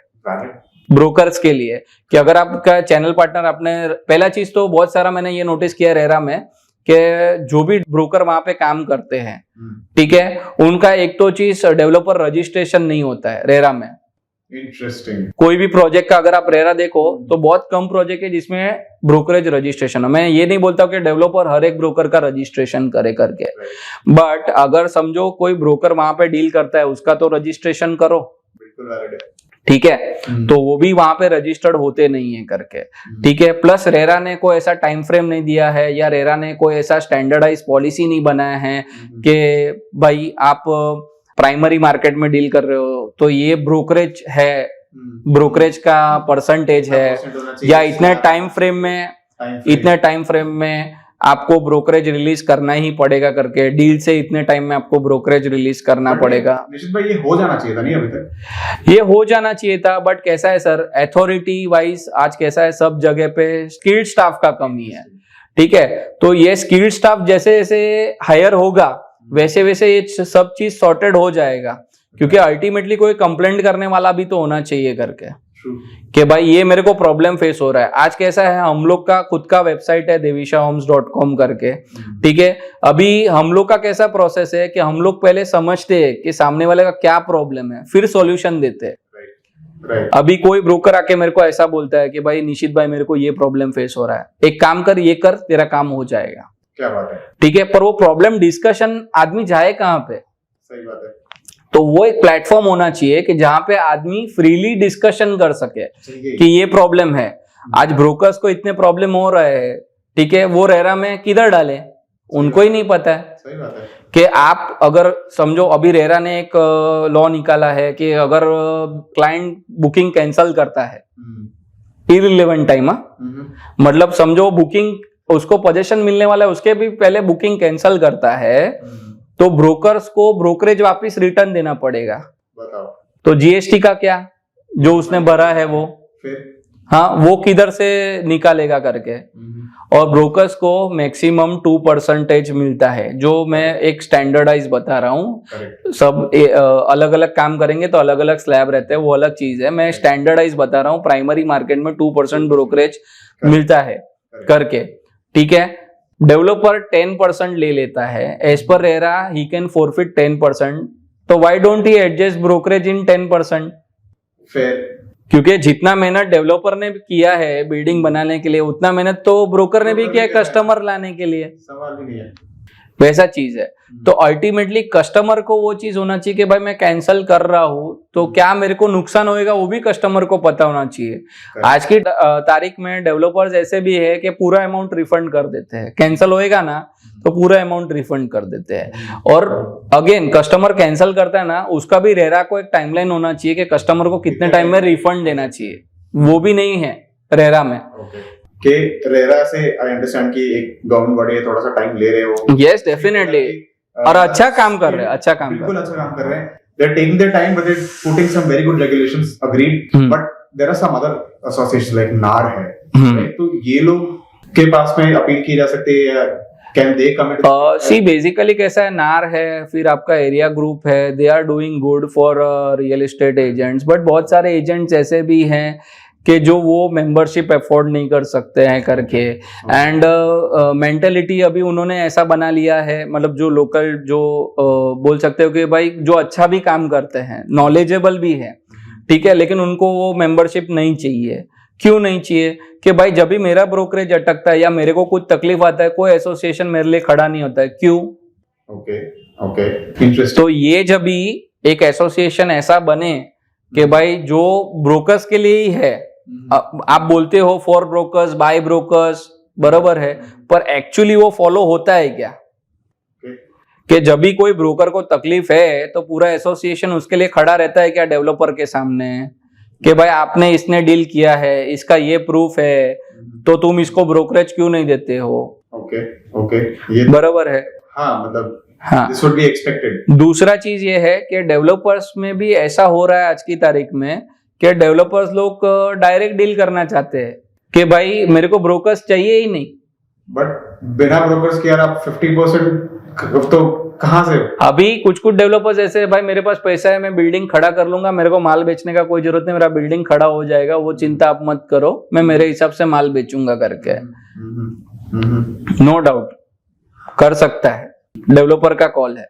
Speaker 2: ब्रोकर्स के लिए? कि अगर आपका चैनल पार्टनर, आपने पहला चीज तो बहुत सारा मैंने ये नोटिस किया रेरा में कि जो भी ब्रोकर वहां पे काम करते हैं, ठीक है, उनका एक तो चीज डेवलपर रजिस्ट्रेशन नहीं होता है रेरा में।
Speaker 3: इंटरेस्टिंग। कोई
Speaker 2: भी प्रोजेक्ट का अगर आप रेरा देखो तो बहुत कम प्रोजेक्ट है जिसमें ब्रोकरेज रजिस्ट्रेशन है। मैं ये नहीं बोलता हूँ कि डेवलपर हर एक ब्रोकर का रजिस्ट्रेशन करे करके, बट अगर समझो कोई ब्रोकर वहां पे डील करता है उसका तो रजिस्ट्रेशन करो,
Speaker 3: बिल्कुल वैलिड है,
Speaker 2: ठीक है। तो वो भी वहां पे रजिस्टर्ड होते नहीं है करके, ठीक है। प्लस रेरा ने कोई ऐसा टाइम फ्रेम नहीं दिया है, या रेरा ने कोई ऐसा स्टैंडर्डाइज पॉलिसी नहीं बनाया है कि भाई आप प्राइमरी मार्केट में डील कर रहे हो तो ये ब्रोकरेज है, ब्रोकरेज का परसेंटेज है, या इतने टाइम फ्रेम में आपको ब्रोकरेज रिलीज करना ही पड़ेगा करके, डील से इतने टाइम में आपको ब्रोकरेज रिलीज करना पड़ेगा।
Speaker 3: निश्चित भाई ये हो जाना चाहिए था, नहीं अभी तक
Speaker 2: ये हो जाना चाहिए था, बट कैसा है सर, अथॉरिटी वाइज आज कैसा है, सब जगह पे स्किल्ड स्टाफ का कमी है, ठीक है। तो ये स्किल्ड स्टाफ जैसे जैसे हायर होगा वैसे वैसे ये सब चीज सॉर्टेड हो जाएगा, क्योंकि अल्टीमेटली कोई कंप्लेंट करने वाला भी तो होना चाहिए करके कि भाई ये मेरे को प्रॉब्लम फेस हो रहा है। आज कैसा है, हम लोग का खुद का वेबसाइट है devishahomes.com करके, ठीक है। अभी हम लोग का कैसा प्रोसेस है कि हम लोग पहले समझते हैं कि सामने वाले का क्या प्रॉब्लम है, फिर सॉल्यूशन देते हैं। अभी कोई ब्रोकर आके मेरे को ऐसा बोलता है कि भाई निशित भाई मेरे को ये प्रॉब्लम फेस हो रहा है, एक काम कर, ये कर, तेरा काम हो जाएगा,
Speaker 3: क्या बात है,
Speaker 2: ठीक है। पर वो प्रॉब्लम डिस्कशन आदमी जाए कहाँ पे?
Speaker 3: सही बात है।
Speaker 2: तो वो एक प्लेटफॉर्म होना चाहिए कि जहां पे आदमी फ्रीली डिस्कशन कर सके कि ये प्रॉब्लम है। आज ब्रोकर्स को इतने प्रॉब्लम हो रहे हैं, ठीक है, वो रेरा में किधर डाले उनको ही नहीं पता है।
Speaker 3: सही बात है
Speaker 2: कि आप अगर समझो अभी रेरा ने एक लॉ निकाला है कि अगर क्लाइंट बुकिंग कैंसिल करता है इररिलेवेंट टाइम, मतलब समझो बुकिंग उसको पोजीशन मिलने वाला है, उसके भी पहले बुकिंग कैंसिल करता है, तो ब्रोकर्स को ब्रोकरेज वापस रिटर्न देना पड़ेगा।
Speaker 3: बताओ
Speaker 2: तो जीएसटी का क्या, जो उसने भरा है वो
Speaker 3: फिर,
Speaker 2: हाँ, वो किधर से निकालेगा करके। और ब्रोकर्स को मैक्सिमम 2% मिलता है, जो मैं एक स्टैंडर्डाइज बता रहा हूँ। सब अलग अलग काम करेंगे तो अलग अलग स्लैब रहते हैं, वो अलग चीज है। मैं स्टैंडर्डाइज बता रहा हूँ, प्राइमरी मार्केट में 2% ब्रोकरेज मिलता है करके, ठीक है। डेवलपर 10% ले लेता है, as per RERA he can forfeit 10%, तो why don't he adjust brokerage in 10%?
Speaker 3: फिर
Speaker 2: क्योंकि जितना मेहनत डेवलपर ने किया है बिल्डिंग बनाने के लिए, उतना मेहनत तो ब्रोकर ने भी किया है कस्टमर लाने के लिए,
Speaker 3: सवाल ही नहीं है,
Speaker 2: वैसा चीज है। तो अल्टीमेटली कस्टमर को वो चीज होना चाहिए कि भाई मैं कैंसिल कर रहा हूं तो क्या मेरे को नुकसान होएगा, वो भी कस्टमर को पता होना चाहिए। आज की तारीख में डेवलपर्स ऐसे भी है कि पूरा अमाउंट रिफंड कर देते हैं, कैंसिल होएगा ना तो पूरा अमाउंट रिफंड कर देते हैं। और अगेन कस्टमर कैंसिल करता है ना, उसका भी रेरा को एक टाइमलाइन होना चाहिए कि कस्टमर को कितने टाइम में रिफंड देना चाहिए, वो भी नहीं है रेरा में।
Speaker 3: कि रेरा से आई अंडरस्टैंड कि एक गवर्नमेंट बॉडी है, थोड़ा सा टाइम ले रहे हो।
Speaker 2: यस डेफिनेटली, और अच्छा काम कर रहे हैं, अच्छा काम कर
Speaker 3: बिल्कुल
Speaker 2: रहे हैं।
Speaker 3: अच्छा काम कर रहे हैं। They're taking their time, but they're putting some very good regulations. Agreed. But there are some other associations like NAR है, right? तो ये लोग के पास में अपील की जा सकती है, या can they come into?
Speaker 2: See basically कैसा है, नार है, फिर आपका एरिया ग्रुप है, they are doing good for real estate agents, but बहुत सारे एजेंट्स ऐसे भी हैं कि जो वो मेंबरशिप अफोर्ड नहीं कर सकते हैं करके, एंड मेंटेलिटी अभी उन्होंने ऐसा बना लिया है, मतलब जो लोकल जो बोल सकते हो कि भाई जो अच्छा भी काम करते हैं, नॉलेजेबल भी है, ठीक है, लेकिन उनको वो मेंबरशिप नहीं चाहिए। क्यों नहीं चाहिए? कि भाई जब भी मेरा ब्रोकरेज अटकता है या मेरे को कुछ तकलीफ आता है, कोई एसोसिएशन मेरे लिए खड़ा नहीं होता है। क्यों?
Speaker 3: Okay okay, interesting.
Speaker 2: तो ये जब भी एक एसोसिएशन ऐसा बने कि भाई जो ब्रोकर्स के लिए ही है, आप बोलते हो फॉर ब्रोकर्स बाय ब्रोकर्स, बरोबर है, पर एक्चुअली वो फॉलो होता है क्या? कि जब भी कोई ब्रोकर को तकलीफ है तो पूरा एसोसिएशन उसके लिए खड़ा रहता है क्या डेवलपर के सामने, कि भाई आपने इसने डील किया है, इसका ये प्रूफ है, तो तुम इसको ब्रोकरेज क्यों नहीं देते हो?
Speaker 3: ओके ओके, ये
Speaker 2: बराबर है।
Speaker 3: हाँ, मतलब
Speaker 2: हाँ,
Speaker 3: दिस वुड बी एक्सपेक्टेड।
Speaker 2: दूसरा चीज ये है कि डेवलपर्स में भी ऐसा हो रहा है आज की तारीख में कि डेवलपर्स लोग डायरेक्ट डील करना चाहते हैं कि भाई मेरे को ब्रोकर्स चाहिए ही नहीं।
Speaker 3: बट बिना ब्रोकर्स के यार आप 50% तो कहाँ से?
Speaker 2: अभी कुछ डेवलपर्स ऐसे है, भाई मेरे पास पैसा है, मैं बिल्डिंग खड़ा कर लूंगा, मेरे को माल बेचने का कोई जरूरत नहीं, मेरा बिल्डिंग खड़ा हो जाएगा, वो चिंता आप मत करो, मैं मेरे हिसाब से माल बेचूंगा करके। नो डाउट कर सकता है, डेवलपर का कॉल है,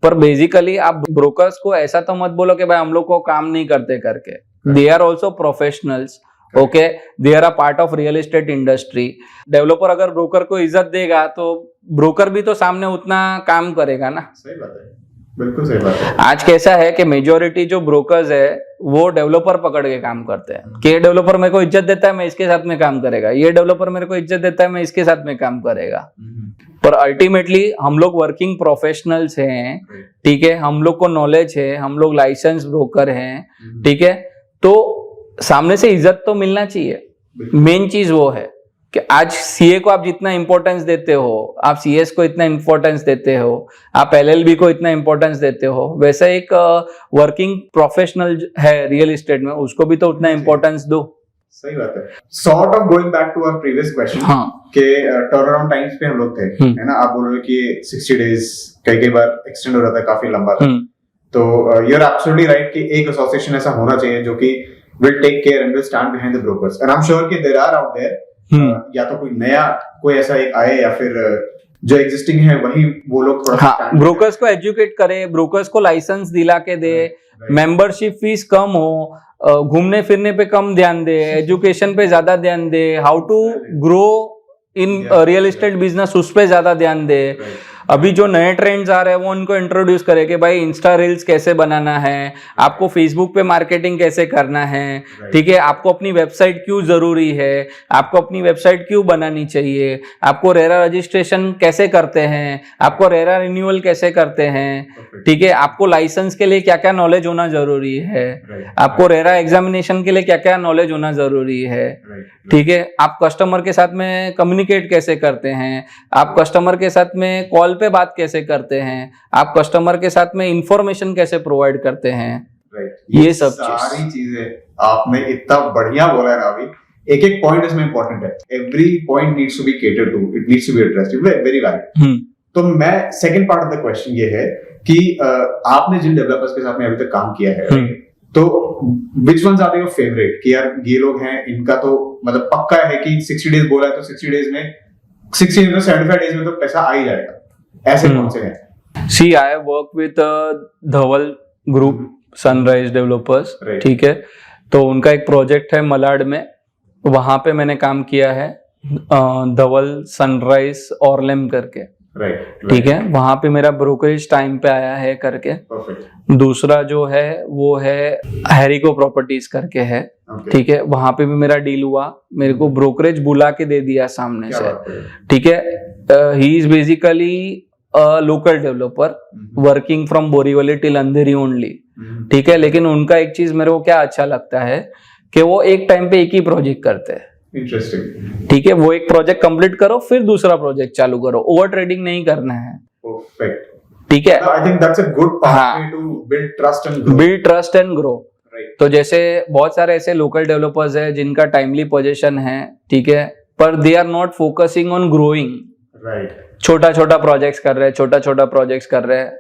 Speaker 2: पर बेसिकली आप ब्रोकर्स को ऐसा तो मत बोलो कि भाई हम लोग को काम नहीं करते करके। They are also professionals, okay, they are a part of real estate industry. Developer अगर ब्रोकर को इज्जत देगा तो ब्रोकर भी तो सामने उतना काम करेगा ना।
Speaker 3: सही बात है, बिल्कुल सही बात है।
Speaker 2: आज कैसा है कि मेजोरिटी जो ब्रोकर्स है वो डेवलपर पकड़ के काम करते हैं कि ये डेवलपर मेरे को इज्जत देता है, मैं इसके साथ में काम करेगा, ये डेवलपर मेरे को इज्जत देता है, मैं इसके साथ में काम करेगा। पर अल्टीमेटली हम लोग वर्किंग प्रोफेशनल्स हैं, ठीक है, हम लोग को नॉलेज है, हम लोग लाइसेंस ब्रोकर हैं, ठीक है, तो सामने से इज्जत तो मिलना चाहिए। मेन चीज वो है कि आज सीए को आप जितना इंपॉर्टेंस देते हो, आप सीएस को इतना इंपॉर्टेंस देते हो, आप एलएलबी को इतना इंपॉर्टेंस देते हो, वैसा एक वर्किंग प्रोफेशनल है रियल एस्टेट में, उसको भी तो उतना इंपॉर्टेंस दो।
Speaker 3: सही बात है। Sort of going back to our previous question,
Speaker 2: हाँ,
Speaker 3: के टर्न अराउंड टाइम्स पे हम लोग थे, है ना? आप बोल रहे हो कि 60 डेज कई बार एक्सटेंड हो रहा था, काफी लंबा था। तो यू आर एब्सोल्युटली राइट कि एक एसोसिएशन ऐसा होना चाहिए जो कि will take care and will stand behind the brokers, and I'm sure कि there are out there, या तो कोई नया कोई ऐसा एक आए या फिर जो एग्जिस्टिंग है वही वो लोग थोड़ा
Speaker 2: हाँ, ब्रोकर्स को एजुकेट करे, ब्रोकर्स को लाइसेंस दिला के दे, मेंबरशिप फीस कम हो, घूमने फिरने पे कम ध्यान दे, एजुकेशन पे ज्यादा ध्यान दे, how to grow in real estate business उस पे ज्यादा ध्यान दे। अभी जो नए ट्रेंड्स आ रहे हैं वो उनको इंट्रोड्यूस करे कि भाई इंस्टा रील्स कैसे बनाना है, आपको फेसबुक पे मार्केटिंग कैसे करना है, ठीक है, आपको अपनी वेबसाइट क्यों जरूरी है, आपको अपनी वेबसाइट क्यों बनानी चाहिए, आपको रेरा रजिस्ट्रेशन कैसे करते हैं, आपको रेरा रिन्यूअल कैसे करते हैं, ठीक है, आपको लाइसेंस के लिए क्या क्या नॉलेज होना जरूरी है, आपको रेरा एग्जामिनेशन के लिए क्या क्या नॉलेज होना जरूरी है, ठीक है, आप कस्टमर के साथ में कम्युनिकेट कैसे करते हैं, आप कस्टमर के साथ में कॉल पे बात कैसे करते हैं, आप कस्टमर के साथ में इंफॉर्मेशन कैसे प्रोवाइड करते हैं, ये सब
Speaker 3: सारी चीजें आपने इतना बढ़िया बोला है ना। अभी एक एक पॉइंट इसमें इंपॉर्टेंट है, every point needs to be catered to, it needs to be addressed, very valid. तो मैं second part of the question ये है कि आपने जिन डेवलपर्स के साथ में अभी तक काम किया है, तो विच वंस आर योर फेवरेट, कि यार ये लोग हैं, इनका तो मतलब पक्का है कि 60 डेज बोला है तो 60 डेज में 75 डेज में तो पैसा आ ही जाएगा, ऐसे कौन से हैं?
Speaker 2: See I work with Dhaval group Sunrise Developers, ठीक है, तो उनका एक प्रोजेक्ट है मलाड में, वहां पे मैंने काम किया है, धवल सनराइज ऑरलेम करके, ठीक है, वहां पे मेरा ब्रोकरेज टाइम पे आया है करके। दूसरा जो है वो है हैरिको प्रॉपर्टीज करके है, ठीक है, वहां पे भी मेरा डील हुआ, मेरे को ब्रोकरेज बुला के दे दिया सामने से, ठीक है। He is basically local developer working from Borivali till Andheri only, ठीक है, लेकिन उनका एक चीज मेरे को क्या अच्छा लगता है कि वो एक टाइम पे एक ही प्रोजेक्ट करते हैं,
Speaker 3: इंटरेस्टिंग,
Speaker 2: ठीक है, वो एक प्रोजेक्ट कंप्लीट करो फिर दूसरा प्रोजेक्ट चालू करो, ओवर ट्रेडिंग नहीं करना है,
Speaker 3: परफेक्ट।
Speaker 2: ठीक है।
Speaker 3: I think that's a good pathway
Speaker 2: हाँ।
Speaker 3: To build trust and grow.
Speaker 2: Build trust and grow.
Speaker 3: Right.
Speaker 2: तो जैसे बहुत सारे ऐसे लोकल डेवलपर्स है जिनका टाइमली पोजीशन है, ठीक है, पर they are not focusing on growing.
Speaker 3: Right.
Speaker 2: छोटा छोटा प्रोजेक्ट्स कर रहे हैं, छोटा छोटा प्रोजेक्ट्स कर रहे हैं।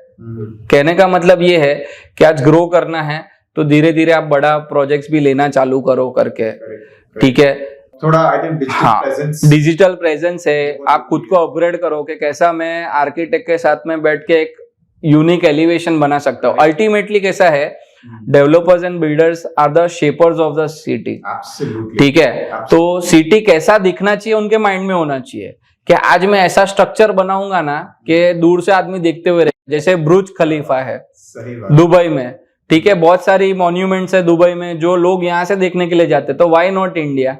Speaker 2: कहने का मतलब ये है कि आज ग्रो करना है तो धीरे धीरे आप बड़ा प्रोजेक्ट्स भी लेना चालू करो करके, ठीक है।
Speaker 3: थोड़ा I think digital presence,
Speaker 2: digital presence है, आप खुद को अपग्रेड करो कि कैसा मैं आर्किटेक्ट के साथ में बैठ के एक यूनिक एलिवेशन बना सकता हूँ। अल्टीमेटली कैसा है, developers and builders are the shapers of the city,
Speaker 3: absolutely,
Speaker 2: ठीक है। तो सिटी कैसा दिखना चाहिए उनके माइंड में होना चाहिए कि आज मैं ऐसा स्ट्रक्चर बनाऊंगा ना कि दूर से आदमी देखते हुए रहे, जैसे बुर्ज खलीफा है
Speaker 3: सही बात,
Speaker 2: दुबई में, ठीक है, बहुत सारी मॉन्यूमेंट्स है दुबई में जो लोग यहाँ से देखने के लिए जाते हैं, तो व्हाई नॉट इंडिया।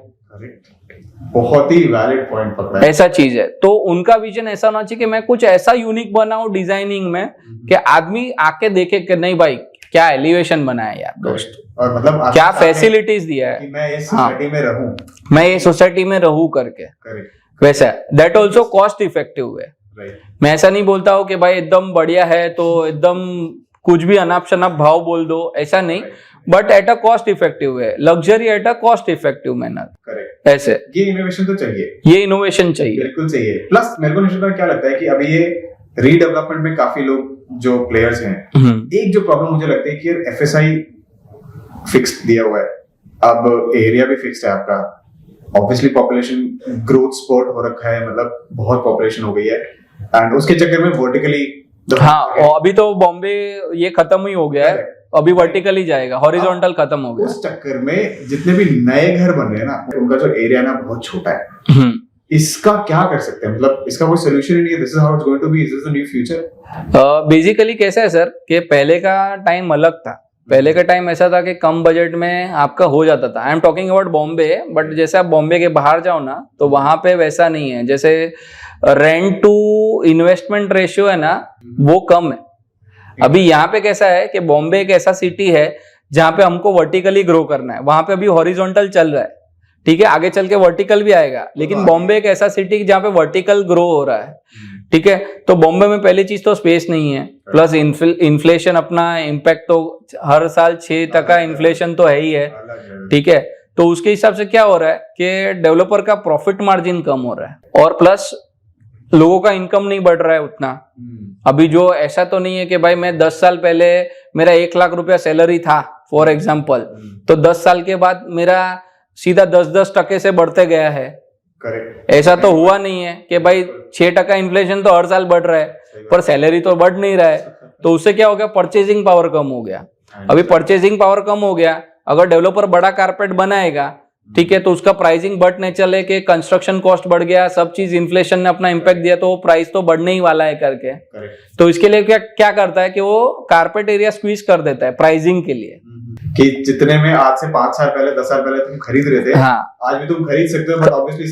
Speaker 3: बहुत ही वैलिड पॉइंट पकड़ा है।
Speaker 2: ऐसा चीज है, तो उनका विजन ऐसा होना चाहिए कि मैं कुछ ऐसा यूनिक बनाऊं डिजाइनिंग में कि आदमी आके देखे कि नहीं भाई क्या एलिवेशन बनाया यार दोस्त,
Speaker 3: और मतलब
Speaker 2: क्या फैसिलिटीज दिया है
Speaker 3: कि मैं इस सोसाइटी में रहूं,
Speaker 2: मैं ये सोसाइटी में रहूं करके।
Speaker 3: करेक्ट,
Speaker 2: वैसा दैट ऑल्सो कॉस्ट इफेक्टिव है।
Speaker 3: राइट।
Speaker 2: मैं ऐसा नहीं बोलता हूँ कि भाई एकदम बढ़िया है तो एकदम कुछ भी अनाप शनाप भाव बोल दो, ऐसा नहीं, but at a cost effective है, luxury at a cost effective manner,
Speaker 3: correct.
Speaker 2: ऐसे
Speaker 3: ये इनोवेशन तो चाहिए,
Speaker 2: ये इनोवेशन चाहिए,
Speaker 3: बिल्कुल चाहिए। प्लस मेरे को निश्चित क्या लगता है कि अभी ये रीडेवलपमेंट में काफी लोग जो प्लेयर्स हैं, एक जो प्रॉब्लम मुझे लगती है कि एफएसआई फिक्स्ड दिया हुआ है, अब एरिया भी फिक्स्ड है आपका, ऑब्वियसली पॉपुलेशन ग्रोथ स्पॉट हो रखा है, मतलब बहुत पॉपुलेशन हो गई है, एंड उसके चक्कर में वर्टिकली,
Speaker 2: हाँ, और अभी तो बॉम्बे ये खत्म ही हो गया है, अभी वर्टिकली जाएगा, हॉरिजॉन्टल खत्म हो गया।
Speaker 3: उस चक्कर में जितने भी नए घर बन रहे हैं ना, उनका जो एरिया ना बहुत छोटा है, इसका क्या कर सकते हैं, मतलब इसका कोई सोल्यूशन ही नहीं है। This is how it's going to be, is this the new future?
Speaker 2: Basically कैसा है सर कि पहले का टाइम अलग था, पहले का टाइम ऐसा था कि कम बजट में आपका हो जाता था। I am talking about Bombay, but जैसे आप बॉम्बे के बाहर जाओ ना तो वहां पे वैसा नहीं है, जैसे रेंट टू इन्वेस्टमेंट रेशियो है ना वो कम है। अभी यहाँ पे कैसा है कि बॉम्बे एक ऐसा सिटी है जहाँ पे हमको वर्टिकली ग्रो करना है, वहां पे अभी हॉरिजॉन्टल चल रहा है, ठीक है, आगे चल के वर्टिकल भी आएगा, लेकिन बॉम्बे एक ऐसा सिटी जहाँ पे वर्टिकल ग्रो हो रहा है, ठीक है। तो बॉम्बे में पहली चीज तो स्पेस नहीं है, प्लस इन्फ्लेशन अपना इम्पैक्ट तो हर साल 6% इन्फ्लेशन तो है ही है, ठीक है। तो उसके हिसाब से क्या हो रहा है कि डेवलपर का प्रॉफिट मार्जिन कम हो रहा है, और प्लस लोगों का इनकम नहीं बढ़ रहा है उतना। अभी जो ऐसा तो नहीं है कि भाई मैं 10 साल पहले मेरा 1 लाख रुपया सैलरी था फॉर एग्जाम्पल, तो 10 साल के बाद मेरा सीधा 10% से बढ़ते गया है।
Speaker 3: करेक्ट,
Speaker 2: ऐसा तो हुआ नहीं है कि भाई 6% इन्फ्लेशन तो हर साल बढ़ रहा है, पर सैलरी तो बढ़ नहीं रहा है। तो उससे क्या हो गया, परचेजिंग पावर कम हो गया। अभी परचेजिंग पावर कम हो गया, अगर डेवलपर बड़ा कारपेट बनाएगा, ठीक है, तो उसका प्राइसिंग बढ़ने चले कि कंस्ट्रक्शन कॉस्ट बढ़ गया, सब चीज इन्फ्लेशन ने अपना इम्पैक्ट दिया, तो वो प्राइस तो बढ़ने ही वाला है करके। तो इसके लिए क्या करता है कि वो कारपेट एरिया स्क्वीज कर देता है प्राइसिंग के लिए,
Speaker 3: कि जितने में आज से 5 साल पहले 10 साल पहले तुम खरीद रहे थे,
Speaker 2: हाँ,
Speaker 3: आज भी तुम खरीद सकते हो, बट ऑब्वियसली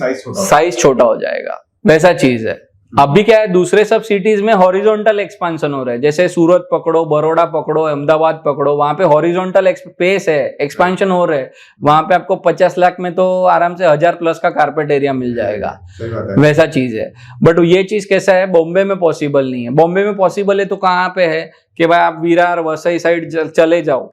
Speaker 3: साइज छोटा
Speaker 2: हो जाएगा, वैसा चीज है। अभी क्या है, दूसरे सब सिटीज में हॉरिजॉन्टल एक्सपांशन हो रहा है, जैसे सूरत पकड़ो, बड़ौदा पकड़ो, अहमदाबाद पकड़ो, वहां पे हॉरिजॉन्टल पेस है, एक्सपांशन हो रहा है। वहां पे आपको 50 लाख में तो आराम से 1000+ का कारपेट एरिया मिल जाएगा, वैसा चीज है। बट ये चीज कैसा है, बॉम्बे में पॉसिबल नहीं है। बॉम्बे में पॉसिबल है तो कहाँ पे है कि भाई आप विरार वसई साइड चले जाओ,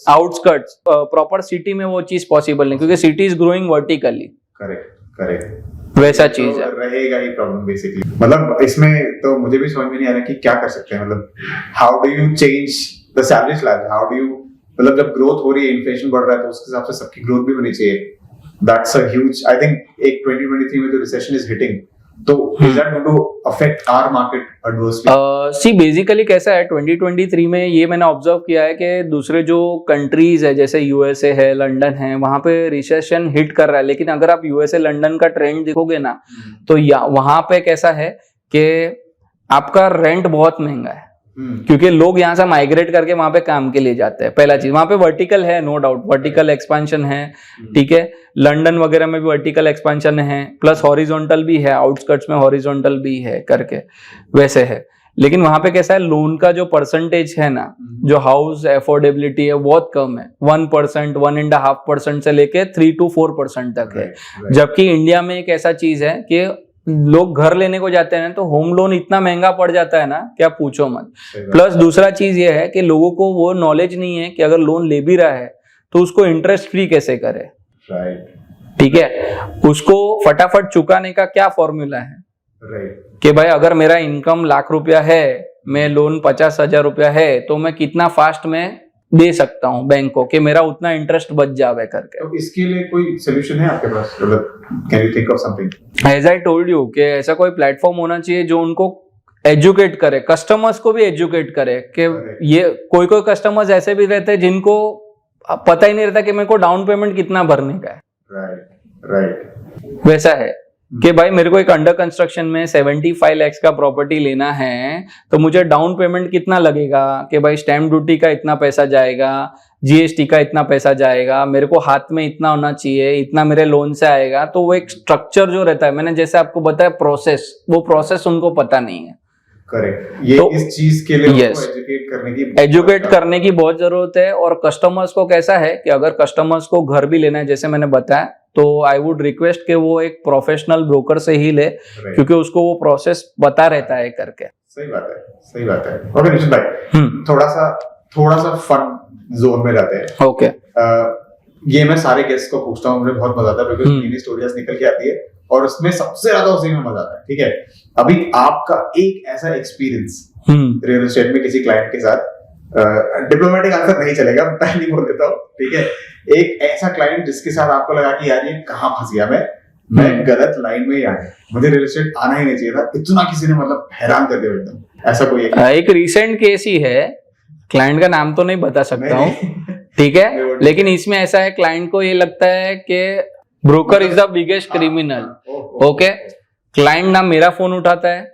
Speaker 2: आउटस्कर्ट्स, प्रॉपर सिटी में वो चीज पॉसिबल नहीं, क्योंकि city is growing vertically.
Speaker 3: Correct,
Speaker 2: वैसा चीज है,
Speaker 3: रहेगा ही प्रॉब्लम बेसिकली। मतलब इसमें तो मुझे भी समझ में नहीं आ रहा कि क्या कर सकते हैं, मतलब how do you change the salary slab, how do you, मतलब जब ग्रोथ हो रही है, इन्फ्लेशन बढ़ रहा है, तो उसके हिसाब से सबकी ग्रोथ भी होनी चाहिए। That's a huge, I think एक 2023 में जो रिसेशन इज हिटिंग, तो is that going to affect our market adversely? See
Speaker 2: basically कैसा है, 2023 में ये मैंने ऑब्जर्व किया है कि दूसरे जो कंट्रीज है जैसे यूएसए है, लंदन है, वहां पे रिसेशन हिट कर रहा है। लेकिन अगर आप यूएसए लंदन का ट्रेंड देखोगे ना, तो वहां पे कैसा है कि आपका रेंट बहुत महंगा है, क्योंकि लोग यहाँ से माइग्रेट करके वहां पे काम के लिए जाते हैं। पहला चीज, वहां पे वर्टिकल है, नो डाउट वर्टिकल एक्सपेंशन है, ठीक है, लंदन वगैरह में भी वर्टिकल एक्सपेंशन है, प्लस हॉरिजॉन्टल भी है, आउटस्कर्ट्स में हॉरिजॉन्टल भी है करके, वैसे है। लेकिन वहां पे कैसा है, लोन का जो परसेंटेज है ना, जो हाउस अफोर्डेबिलिटी है बहुत कम है, 1%, 1.5% से लेके 3 to 4% तक है। जबकि इंडिया में एक ऐसा चीज है कि लोग घर लेने को जाते हैं तो होम लोन इतना महंगा पड़ जाता है ना, क्या पूछो मत। प्लस दूसरा चीज ये है कि लोगों को वो नॉलेज नहीं है कि अगर लोन ले भी रहा है तो उसको इंटरेस्ट फ्री कैसे करे, ठीक है, उसको फटाफट चुकाने का क्या फॉर्मूला है, कि भाई अगर मेरा इनकम ₹1,00,000 है, मैं लोन 50,000 रुपया है, तो मैं कितना फास्ट में दे सकता हूँ बैंक को कि मेरा उतना इंटरेस्ट बच जावे करके।
Speaker 3: तो इसके लिए कोई सोल्यूशन है आपके पास? Can you think of something?
Speaker 2: As I told you कि ऐसा कोई प्लेटफॉर्म होना चाहिए जो उनको एजुकेट करे, कस्टमर्स को भी एजुकेट करे कि ये कोई कस्टमर्स ऐसे भी रहते हैं जिनको पता ही नहीं रहता कि मेरे को डाउन पेमेंट कितना भरने का है।
Speaker 3: राइट।
Speaker 2: वैसा है कि भाई मेरे को एक अंडर कंस्ट्रक्शन में 75 लाख का प्रॉपर्टी लेना है, तो मुझे डाउन पेमेंट कितना लगेगा, कि भाई स्टैम्प ड्यूटी का इतना पैसा जाएगा, जीएसटी का इतना पैसा जाएगा, मेरे को हाथ में इतना होना चाहिए, इतना मेरे लोन से आएगा। तो वो एक स्ट्रक्चर जो रहता है, मैंने जैसे आपको बताया प्रोसेस, वो प्रोसेस उनको पता नहीं है।
Speaker 3: करेक्ट। ये तो, इस चीज के लिए एजुकेट करने की
Speaker 2: बहुत जरूरत है। और कस्टमर्स को कैसा है कि अगर कस्टमर्स को घर भी लेना है, जैसे मैंने बताया, तो आई वुड रिक्वेस्ट कि वो एक प्रोफेशनल ब्रोकर से ही ले, क्योंकि उसको वो प्रोसेस बता रहता है करके।
Speaker 3: सही बात है। ओके निशित भाई, थोड़ा सा फन जोन में जाते हैं।
Speaker 2: ओके।
Speaker 3: ये मैं सारे गेस्ट को पूछता हूँ, मुझे बहुत मजा आता है बिकॉज़ मेरी स्टोरीज निकल के आती है और उसमें सबसे ज्यादा उसी में मजा आता है। ठीक है, अभी आपका एक ऐसा एक्सपीरियंस रियल एस्टेट में किसी क्लाइंट के साथ, डिप्लोमेटिक आंसर नहीं चलेगा, मैं पहले ही बोल देता हूँ, ठीक है, एक ऐसा क्लाइंट जिसके साथ आपको लगा कि यार ये कहाँ फंस गया, मैं गलत लाइन में ही आ गया, मुझे रियल एस्टेट आना ही नहीं चाहिए था, इतना किसी ने मतलब हैरान कर दिया एकदम, ऐसा कोई
Speaker 2: एक रिसेंट केस ही है, क्लाइंट का नाम तो नहीं बता सकता हूँ, ठीक है, लेकिन इसमें ऐसा है, क्लाइंट को ये लगता है कि broker is the biggest criminal. Okay, client ना मेरा फोन उठाता है,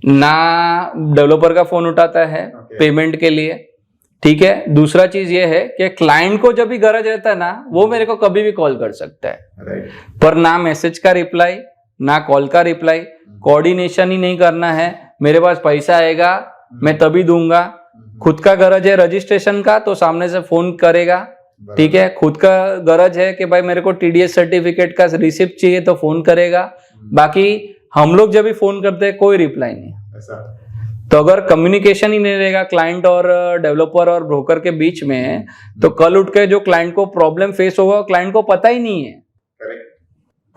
Speaker 2: ना डेवलपर का फोन उठाता है पेमेंट के लिए, ठीक है। दूसरा चीज ये है कि क्लाइंट को जब भी गरज रहता है ना, वो मेरे को कभी भी कॉल कर सकता है, पर ना मैसेज का रिप्लाई, ना कॉल का रिप्लाई, कोऑर्डिनेशन ही नहीं करना है, मेरे पास पैसा आएगा मैं तभी दूंगा, खुद का गरज है रजिस्ट्रेशन का तो सामने से फोन करेगा, ठीक है, खुद का गरज है कि भाई मेरे को टीडीएस सर्टिफिकेट का रिसिप्ट चाहिए तो फोन करेगा, बाकी हम लोग जब भी फोन करते हैं कोई रिप्लाई नहीं। तो अगर कम्युनिकेशन ही नहीं रहेगा क्लाइंट और डेवलपर और ब्रोकर के बीच में, तो कल उठ के जो क्लाइंट को प्रॉब्लम फेस होगा क्लाइंट को पता ही नहीं है।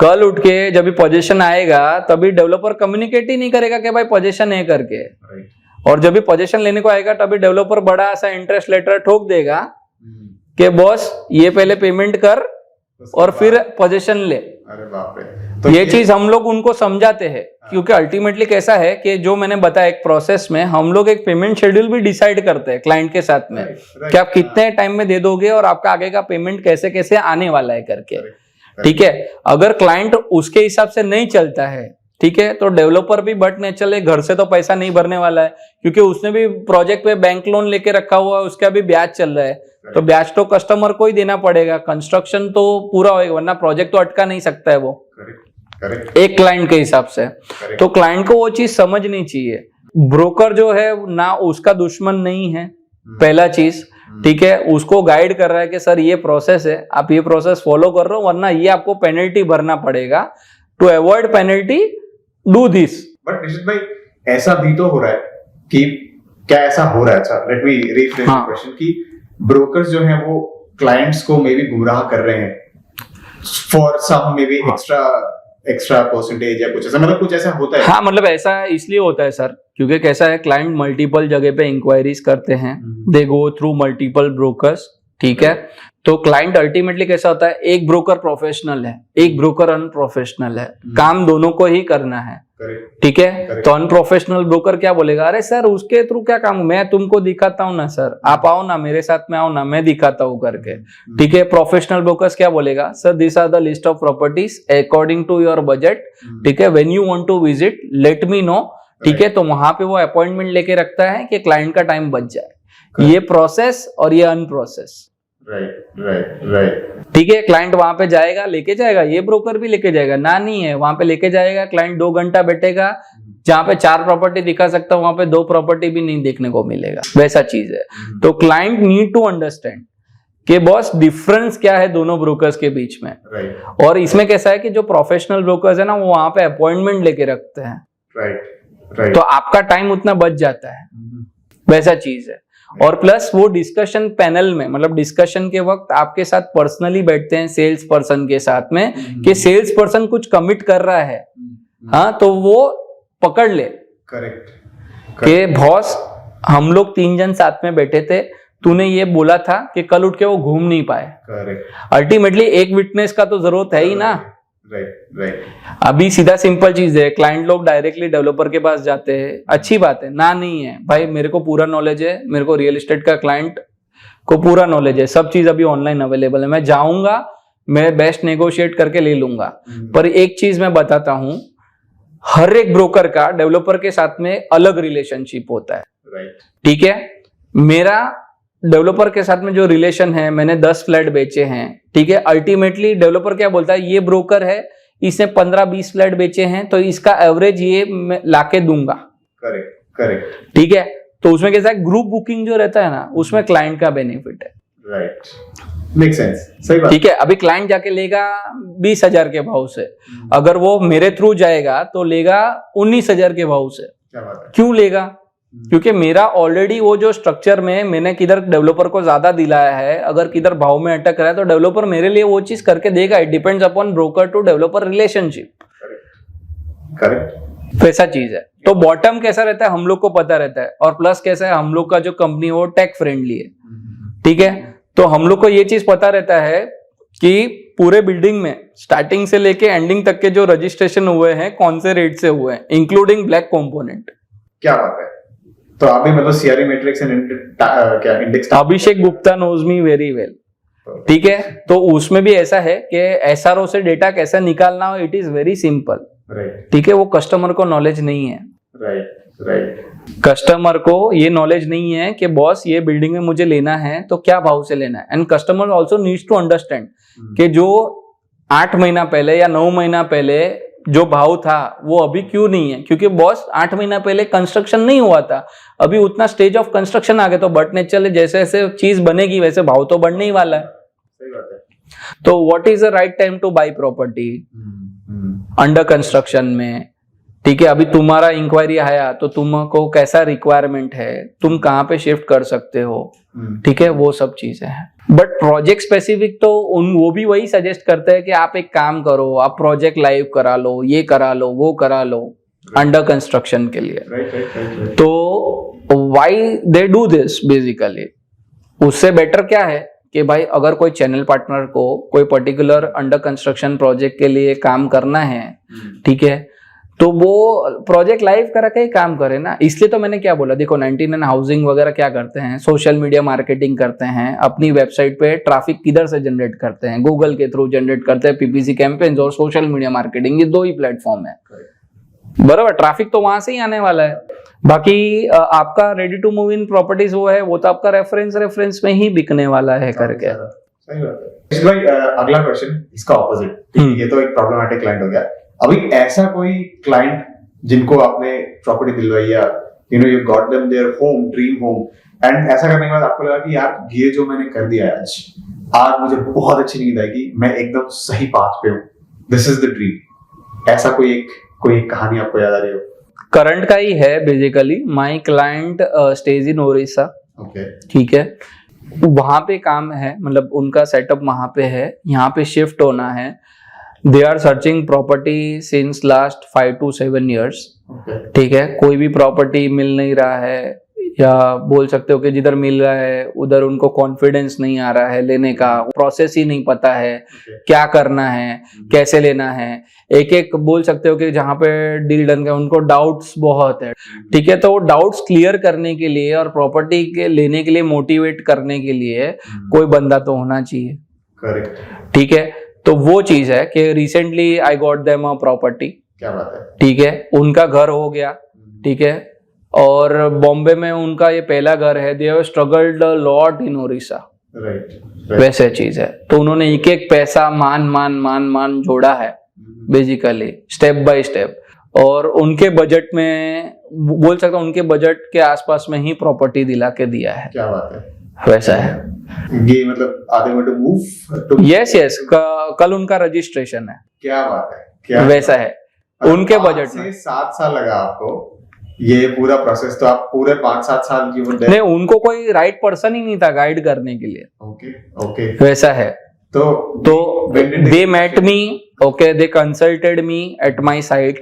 Speaker 2: कल उठ के जब भी पोजीशन आएगा तभी डेवलपर कम्युनिकेट ही नहीं करेगा कि भाई पोजीशन है करके, और जब भी पोजीशन लेने को आएगा तभी डेवलपर बड़ा सा इंटरेस्ट लेटर ठोक देगा कि बॉस ये पहले पेमेंट कर और फिर पोजीशन ले।
Speaker 3: अरे बाप रे। तो
Speaker 2: ये चीज हम लोग उनको समझाते हैं, क्योंकि अल्टीमेटली कैसा है कि जो मैंने बताया एक प्रोसेस में हम लोग एक पेमेंट शेड्यूल भी डिसाइड करते हैं क्लाइंट के साथ में, कि आप कितने टाइम में दे दोगे और आपका आगे का पेमेंट कैसे कैसे आने वाला है करके, ठीक है। अगर क्लाइंट उसके हिसाब से नहीं चलता है, ठीक है, तो डेवलपर भी बट नहीं चले, घर से तो पैसा नहीं भरने वाला है, क्योंकि उसने भी प्रोजेक्ट पे बैंक लोन लेके रखा हुआ है, उसका भी ब्याज चल रहा है, तो ब्याज तो कस्टमर को ही देना पड़ेगा, कंस्ट्रक्शन तो पूरा होएगा, वरना प्रोजेक्ट तो अटका नहीं सकता है वो एक क्लाइंट के हिसाब से। तो क्लाइंट को वो चीज समझनी चाहिए। ब्रोकर जो है ना उसका दुश्मन नहीं है, पहला चीज, ठीक है, उसको गाइड कर रहा है कि सर ये प्रोसेस है, आप ये प्रोसेस फॉलो कर रहे हो, वरना ये आपको पेनल्टी भरना पड़ेगा, to avoid penalty do this.
Speaker 3: But Nishit भाई ऐसा भी तो हो रहा है कि क्या ऐसा हो रहा है, अच्छा let me reframe the question, कि ब्रोकर्स जो हैं वो क्लाइंट्स को मे बी गुमराह कर रहे हैं for some maybe extra percentage या कुछ ऐसा, मतलब कुछ ऐसा होता है?
Speaker 2: हाँ, मतलब ऐसा इसलिए होता है सर, क्योंकि कैसा है, क्लाइंट मल्टीपल जगह पे इंक्वायरीज करते हैं, दे गो थ्रू मल्टीपल ब्रोकर्स, ठीक है। तो क्लाइंट अल्टीमेटली कैसा होता है, एक ब्रोकर प्रोफेशनल है, एक ब्रोकर अनप्रोफेशनल है, काम दोनों को ही करना है, ठीक है। तो अनप्रोफेशनल ब्रोकर क्या बोलेगा, अरे सर उसके थ्रू क्या काम, मैं तुमको दिखाता हूँ ना सर, आप आओ ना मेरे साथ में, आओ ना मैं दिखाता हूँ करके, ठीक है। प्रोफेशनल ब्रोकर्स क्या बोलेगा, sir this are the list of properties according to your budget, ठीक है, when you want to visit let me know, ठीक है। तो वहां पे वो अपॉइंटमेंट लेके रखता है कि क्लाइंट का टाइम बच जाए। ये प्रोसेस और ये अनप्रोसेस,
Speaker 3: राइट
Speaker 2: ठीक है, क्लाइंट वहां पे जाएगा, लेके जाएगा, ये ब्रोकर भी लेके जाएगा ना, नहीं है वहां पे लेके जाएगा, क्लाइंट 2 घंटा बैठेगा, जहां पे 4 प्रॉपर्टी दिखा सकता है वहां पे 2 प्रॉपर्टी भी नहीं देखने को मिलेगा, वैसा चीज है। तो क्लाइंट नीड टू अंडरस्टैंड कि बॉस डिफरेंस क्या है दोनों ब्रोकर्स के बीच में।
Speaker 3: राइट
Speaker 2: और इसमें कैसा है कि जो प्रोफेशनल ब्रोकर्स है ना, वो वहां पे अपॉइंटमेंट लेके रखते हैं,
Speaker 3: राइट
Speaker 2: तो आपका टाइम उतना बच जाता है, वैसा चीज है। और प्लस वो डिस्कशन पैनल में, मतलब डिस्कशन के वक्त आपके साथ पर्सनली बैठते हैं सेल्स पर्सन के साथ में, कि सेल्स पर्सन कुछ कमिट कर रहा है, हाँ, तो वो पकड़ ले
Speaker 3: करेक्ट
Speaker 2: कि बॉस हम लोग 3 जन साथ में बैठे थे, तूने ये बोला था कि कल उठ के वो घूम नहीं पाए।
Speaker 3: करेक्ट
Speaker 2: अल्टीमेटली एक विटनेस का तो जरूरत है ही ना।
Speaker 3: राइट
Speaker 2: अभी सीधा सिंपल चीज है, क्लाइंट लोग डायरेक्टली डेवलपर के पास जाते हैं, अच्छी बात है ना, नहीं है भाई, मेरे को पूरा नॉलेज है, मेरे को रियल एस्टेट का क्लाइंट को पूरा नॉलेज है, सब चीज अभी ऑनलाइन अवेलेबल है, मैं जाऊंगा, मैं बेस्ट नेगोशिएट करके ले लूंगा। पर एक चीज मैं बताता हूं, हर एक ब्रोकर का डेवलपर के साथ में अलग रिलेशनशिप होता है,
Speaker 3: राइट
Speaker 2: ठीक है। मेरा डेवलपर के साथ में जो रिलेशन है, मैंने 10 फ्लैट बेचे हैं, ठीक है, अल्टीमेटली डेवलपर क्या बोलता है, ये ब्रोकर है, इसने 15-20 फ्लैट बेचे हैं, तो इसका एवरेज ये मैं लाके दूंगा,
Speaker 3: करेक्ट
Speaker 2: ठीक है। तो उसमें कैसा है, ग्रुप बुकिंग जो रहता है ना, उसमें क्लाइंट का बेनिफिट है,
Speaker 3: राइट मेक सेंस, सही बात,
Speaker 2: ठीक है। अभी क्लाइंट जाके लेगा 20,000 के भाव से, अगर वो मेरे थ्रू जाएगा तो लेगा 19,000 के भाव से।
Speaker 3: क्या बात है,
Speaker 2: क्यों लेगा, क्योंकि मेरा ऑलरेडी वो जो स्ट्रक्चर में मैंने किधर डेवलपर को ज्यादा दिलाया है, अगर किधर भाव में अटक रहा है तो डेवलपर मेरे लिए वो चीज करके देगा। It depends upon broker to developer relationship,
Speaker 3: correct
Speaker 2: वैसा चीज है। तो बॉटम कैसा रहता है हम लोग को पता रहता है, और प्लस कैसा है, हम लोग का जो कंपनी हो टेक फ्रेंडली है, ठीक है। तो हम लोग को ये चीज पता रहता है कि पूरे बिल्डिंग में स्टार्टिंग से लेके एंडिंग तक के जो रजिस्ट्रेशन हुए हैं कौन से रेट से हुए हैं, इंक्लूडिंग ब्लैक कंपोनेंट।
Speaker 3: क्या बात है, तो आप भी मतलब सीआरई मैट्रिक्स एंड क्या index,
Speaker 2: Abhishek Gupta knows me very well, ठीक है। तो उसमें भी ऐसा है कि एसआरओ से डेटा कैसे निकालना हो, it is very simple,
Speaker 3: right
Speaker 2: ठीक है। वो कस्टमर को नॉलेज नहीं है,
Speaker 3: राइट
Speaker 2: कस्टमर को ये नॉलेज नहीं है कि बॉस ये बिल्डिंग में मुझे लेना है तो क्या भाव से लेना है। And customer also needs to understand कि जो 8 महीना पहले या 9 महीना पहले जो भाव था वो अभी क्यों नहीं है, क्योंकि बॉस 8 महीना पहले कंस्ट्रक्शन नहीं हुआ था, अभी उतना स्टेज ऑफ कंस्ट्रक्शन आ गया, तो बट नेचुरली जैसे जैसे चीज बनेगी वैसे भाव तो बढ़ने ही वाला है।
Speaker 3: सही बात है,
Speaker 2: तो what is the right time two by property under construction में, ठीक है। अभी तुम्हारा इंक्वायरी आया तो तुमको कैसा रिक्वायरमेंट है, तुम कहाँ पे शिफ्ट कर सकते हो, ठीक है, वो सब चीजें हैं। बट प्रोजेक्ट स्पेसिफिक तो वो भी वही सजेस्ट करते हैं कि आप एक काम करो, आप प्रोजेक्ट लाइव करा लो, ये करा लो, वो करा लो अंडर कंस्ट्रक्शन के लिए।
Speaker 3: राइट
Speaker 2: तो why they do this basically, उससे बेटर क्या है कि भाई अगर कोई चैनल पार्टनर को कोई पर्टिकुलर अंडर कंस्ट्रक्शन प्रोजेक्ट के लिए काम करना है, ठीक है, तो वो प्रोजेक्ट लाइव करा के ही काम करे ना। इसलिए तो मैंने क्या बोला, देखो 99 हाउसिंग वगैरह क्या करते हैं, सोशल मीडिया मार्केटिंग करते हैं, अपनी वेबसाइट पे ट्रैफिक किधर से जनरेट करते हैं, गूगल के थ्रू जनरेट करते हैं, पीपीसी कैंपेन्स और सोशल मीडिया मार्केटिंग, ये 2 ही प्लेटफॉर्म है, बराबर। ट्रैफिक तो वहां से ही आने वाला है, बाकी आपका ready to move in properties वो तो आपका रेफरेंस में ही बिकने वाला है करके।
Speaker 3: सही बात है भाई। अगला क्वेश्चन इसका ऑपोजिट, ये तो एक प्रॉब्लमेटिक क्लाइंट हो गया। अभी ऐसा कोई क्लाइंट जिनको आपने प्रॉपर्टी दिलवाई या you got them their home, dream home, and ऐसा करने के बाद आपको लगा कि यार ये जो मैंने कर दिया आज मुझे बहुत अच्छी नींद आएगी, मैं एकदम सही पाथ पे हूँ, दिस इज द ड्रीम, ऐसा कोई कहानी आपको याद आ रही हो?
Speaker 2: करंट का ही है basically. My client stage in Odisha,
Speaker 3: okay,
Speaker 2: ठीक है, वहां पे काम है, मतलब उनका सेटअप वहां पे है, यहाँ पे शिफ्ट होना है। They are searching property since last 5 to 7 years, ठीक है। कोई भी प्रॉपर्टी मिल नहीं रहा है, या बोल सकते हो कि जिधर मिल रहा है उधर उनको कॉन्फिडेंस नहीं आ रहा है लेने का, प्रोसेस ही नहीं पता है, क्या करना है, कैसे लेना है। एक बोल सकते हो कि जहाँ पे डील डन का उनको डाउट्स बहुत है, ठीक है। तो वो डाउट्स क्लियर करने के लिए और प्रॉपर्टी के लेने के लिए मोटिवेट करने के लिए कोई बंदा तो होना चाहिए,
Speaker 3: करेक्ट,
Speaker 2: ठीक है। तो वो चीज है कि recently I got them a property,
Speaker 3: क्या बात है,
Speaker 2: ठीक है, उनका घर हो गया, ठीक है, और बॉम्बे में उनका ये पहला घर है। They have struggled a lot in Odisha,
Speaker 3: right
Speaker 2: वैसे चीज है। तो उन्होंने एक एक पैसा मान मान मान मान जोड़ा है बेसिकली स्टेप बाय स्टेप, और उनके बजट में बोल सकता हूँ उनके बजट के आसपास में ही प्रॉपर्टी दिला के दिया है।
Speaker 3: क्या बात है,
Speaker 2: वैसा है
Speaker 3: ये मतलब आधे घंटे मूव टू
Speaker 2: यस यस कल उनका रजिस्ट्रेशन है।
Speaker 3: क्या बात है, क्या
Speaker 2: वैसा है उनके बजट में।
Speaker 3: 7 साल लगा आपको ये पूरा प्रोसेस, तो आप पूरे 5-7 साल की
Speaker 2: नहीं, उनको कोई राइट पर्सन ही नहीं था गाइड करने के लिए।
Speaker 3: ओके ओके
Speaker 2: वैसा है।
Speaker 3: तो
Speaker 2: they met me, okay, they consulted me at my site,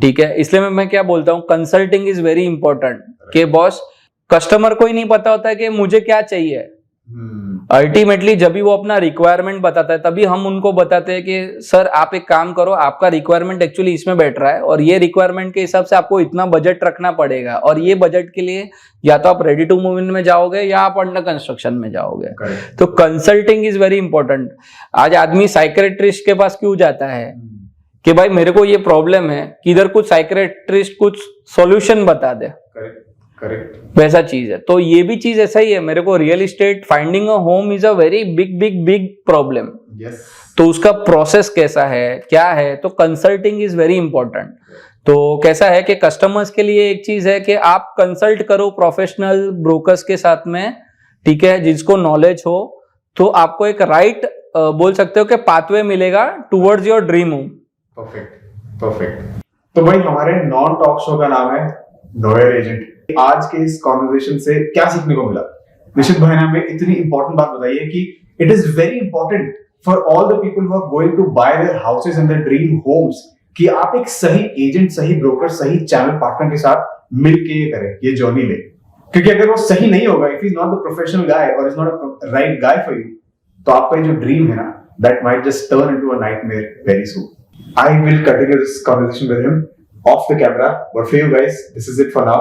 Speaker 2: ठीक है। इसलिए मैं क्या बोलता हूँ, कंसल्टिंग इज वेरी इंपॉर्टेंट कि बॉस कस्टमर को ही नहीं पता होता है कि मुझे क्या चाहिए। अल्टीमेटली जब भी वो अपना रिक्वायरमेंट बताता है तभी हम उनको बताते हैं कि सर आप एक काम करो, आपका रिक्वायरमेंट एक्चुअली इसमें बैठ रहा है और ये रिक्वायरमेंट के हिसाब से आपको इतना बजट रखना पड़ेगा, और ये बजट के लिए या तो आप रेडी टू मूव इन में जाओगे या आप अंडर कंस्ट्रक्शन में जाओगे। तो कंसल्टिंग इज वेरी इंपॉर्टेंट। आज आदमी साइकियाट्रिस्ट के पास क्यों जाता है कि भाई मेरे को ये प्रॉब्लम है, किधर कुछ साइकियाट्रिस्ट कुछ सॉल्यूशन बता दे।
Speaker 3: करेक्ट
Speaker 2: वैसा चीज है। तो ये भी चीज ऐसा ही है, मेरे को real estate finding a home is a very big big big problem. तो उसका प्रोसेस कैसा है, क्या है, तो कंसल्टिंग इज वेरी इंपॉर्टेंट। तो कैसा है कि कस्टमर्स के लिए एक चीज है कि आप कंसल्ट करो प्रोफेशनल ब्रोकर्स के साथ में, ठीक है, जिसको नॉलेज हो, तो आपको एक राइट बोल सकते हो कि पाथवे मिलेगा towards your dream home.
Speaker 3: Perfect. तो भाई हमारे नॉन टॉक शो का नाम है नोयर एजेंट। आज के इस कॉन्वर्सेशन से क्या सीखने को मिला? निशित भाई ने हमें इतनी इंपॉर्टेंट बात बताई है कि it is very important for all the people who are going to buy their houses and their dream homes कि आप एक सही एजेंट, सही ब्रोकर, सही चैनल पार्टनर के साथ मिलके ये करें, ये जर्नी ले। क्योंकि अगर वो सही नहीं होगा, if is not the professional guy और is not a right guy for you, तो आपका जो ड्रीम है ना, that might just turn into a nightmare very soon. I will continue this conversation with him off the camera, but for you guys, this is it for now.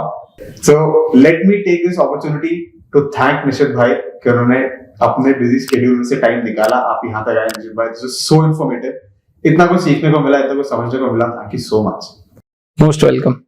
Speaker 3: So let me take this opportunity to thank निशित भाई कि उन्होंने अपने busy schedule में से time निकाला, आप यहाँ तक आए। निशित भाई, this is so informative. इतना कुछ सीखने को मिला, इतना कुछ समझने को मिला। Thank you so much.
Speaker 2: Most welcome.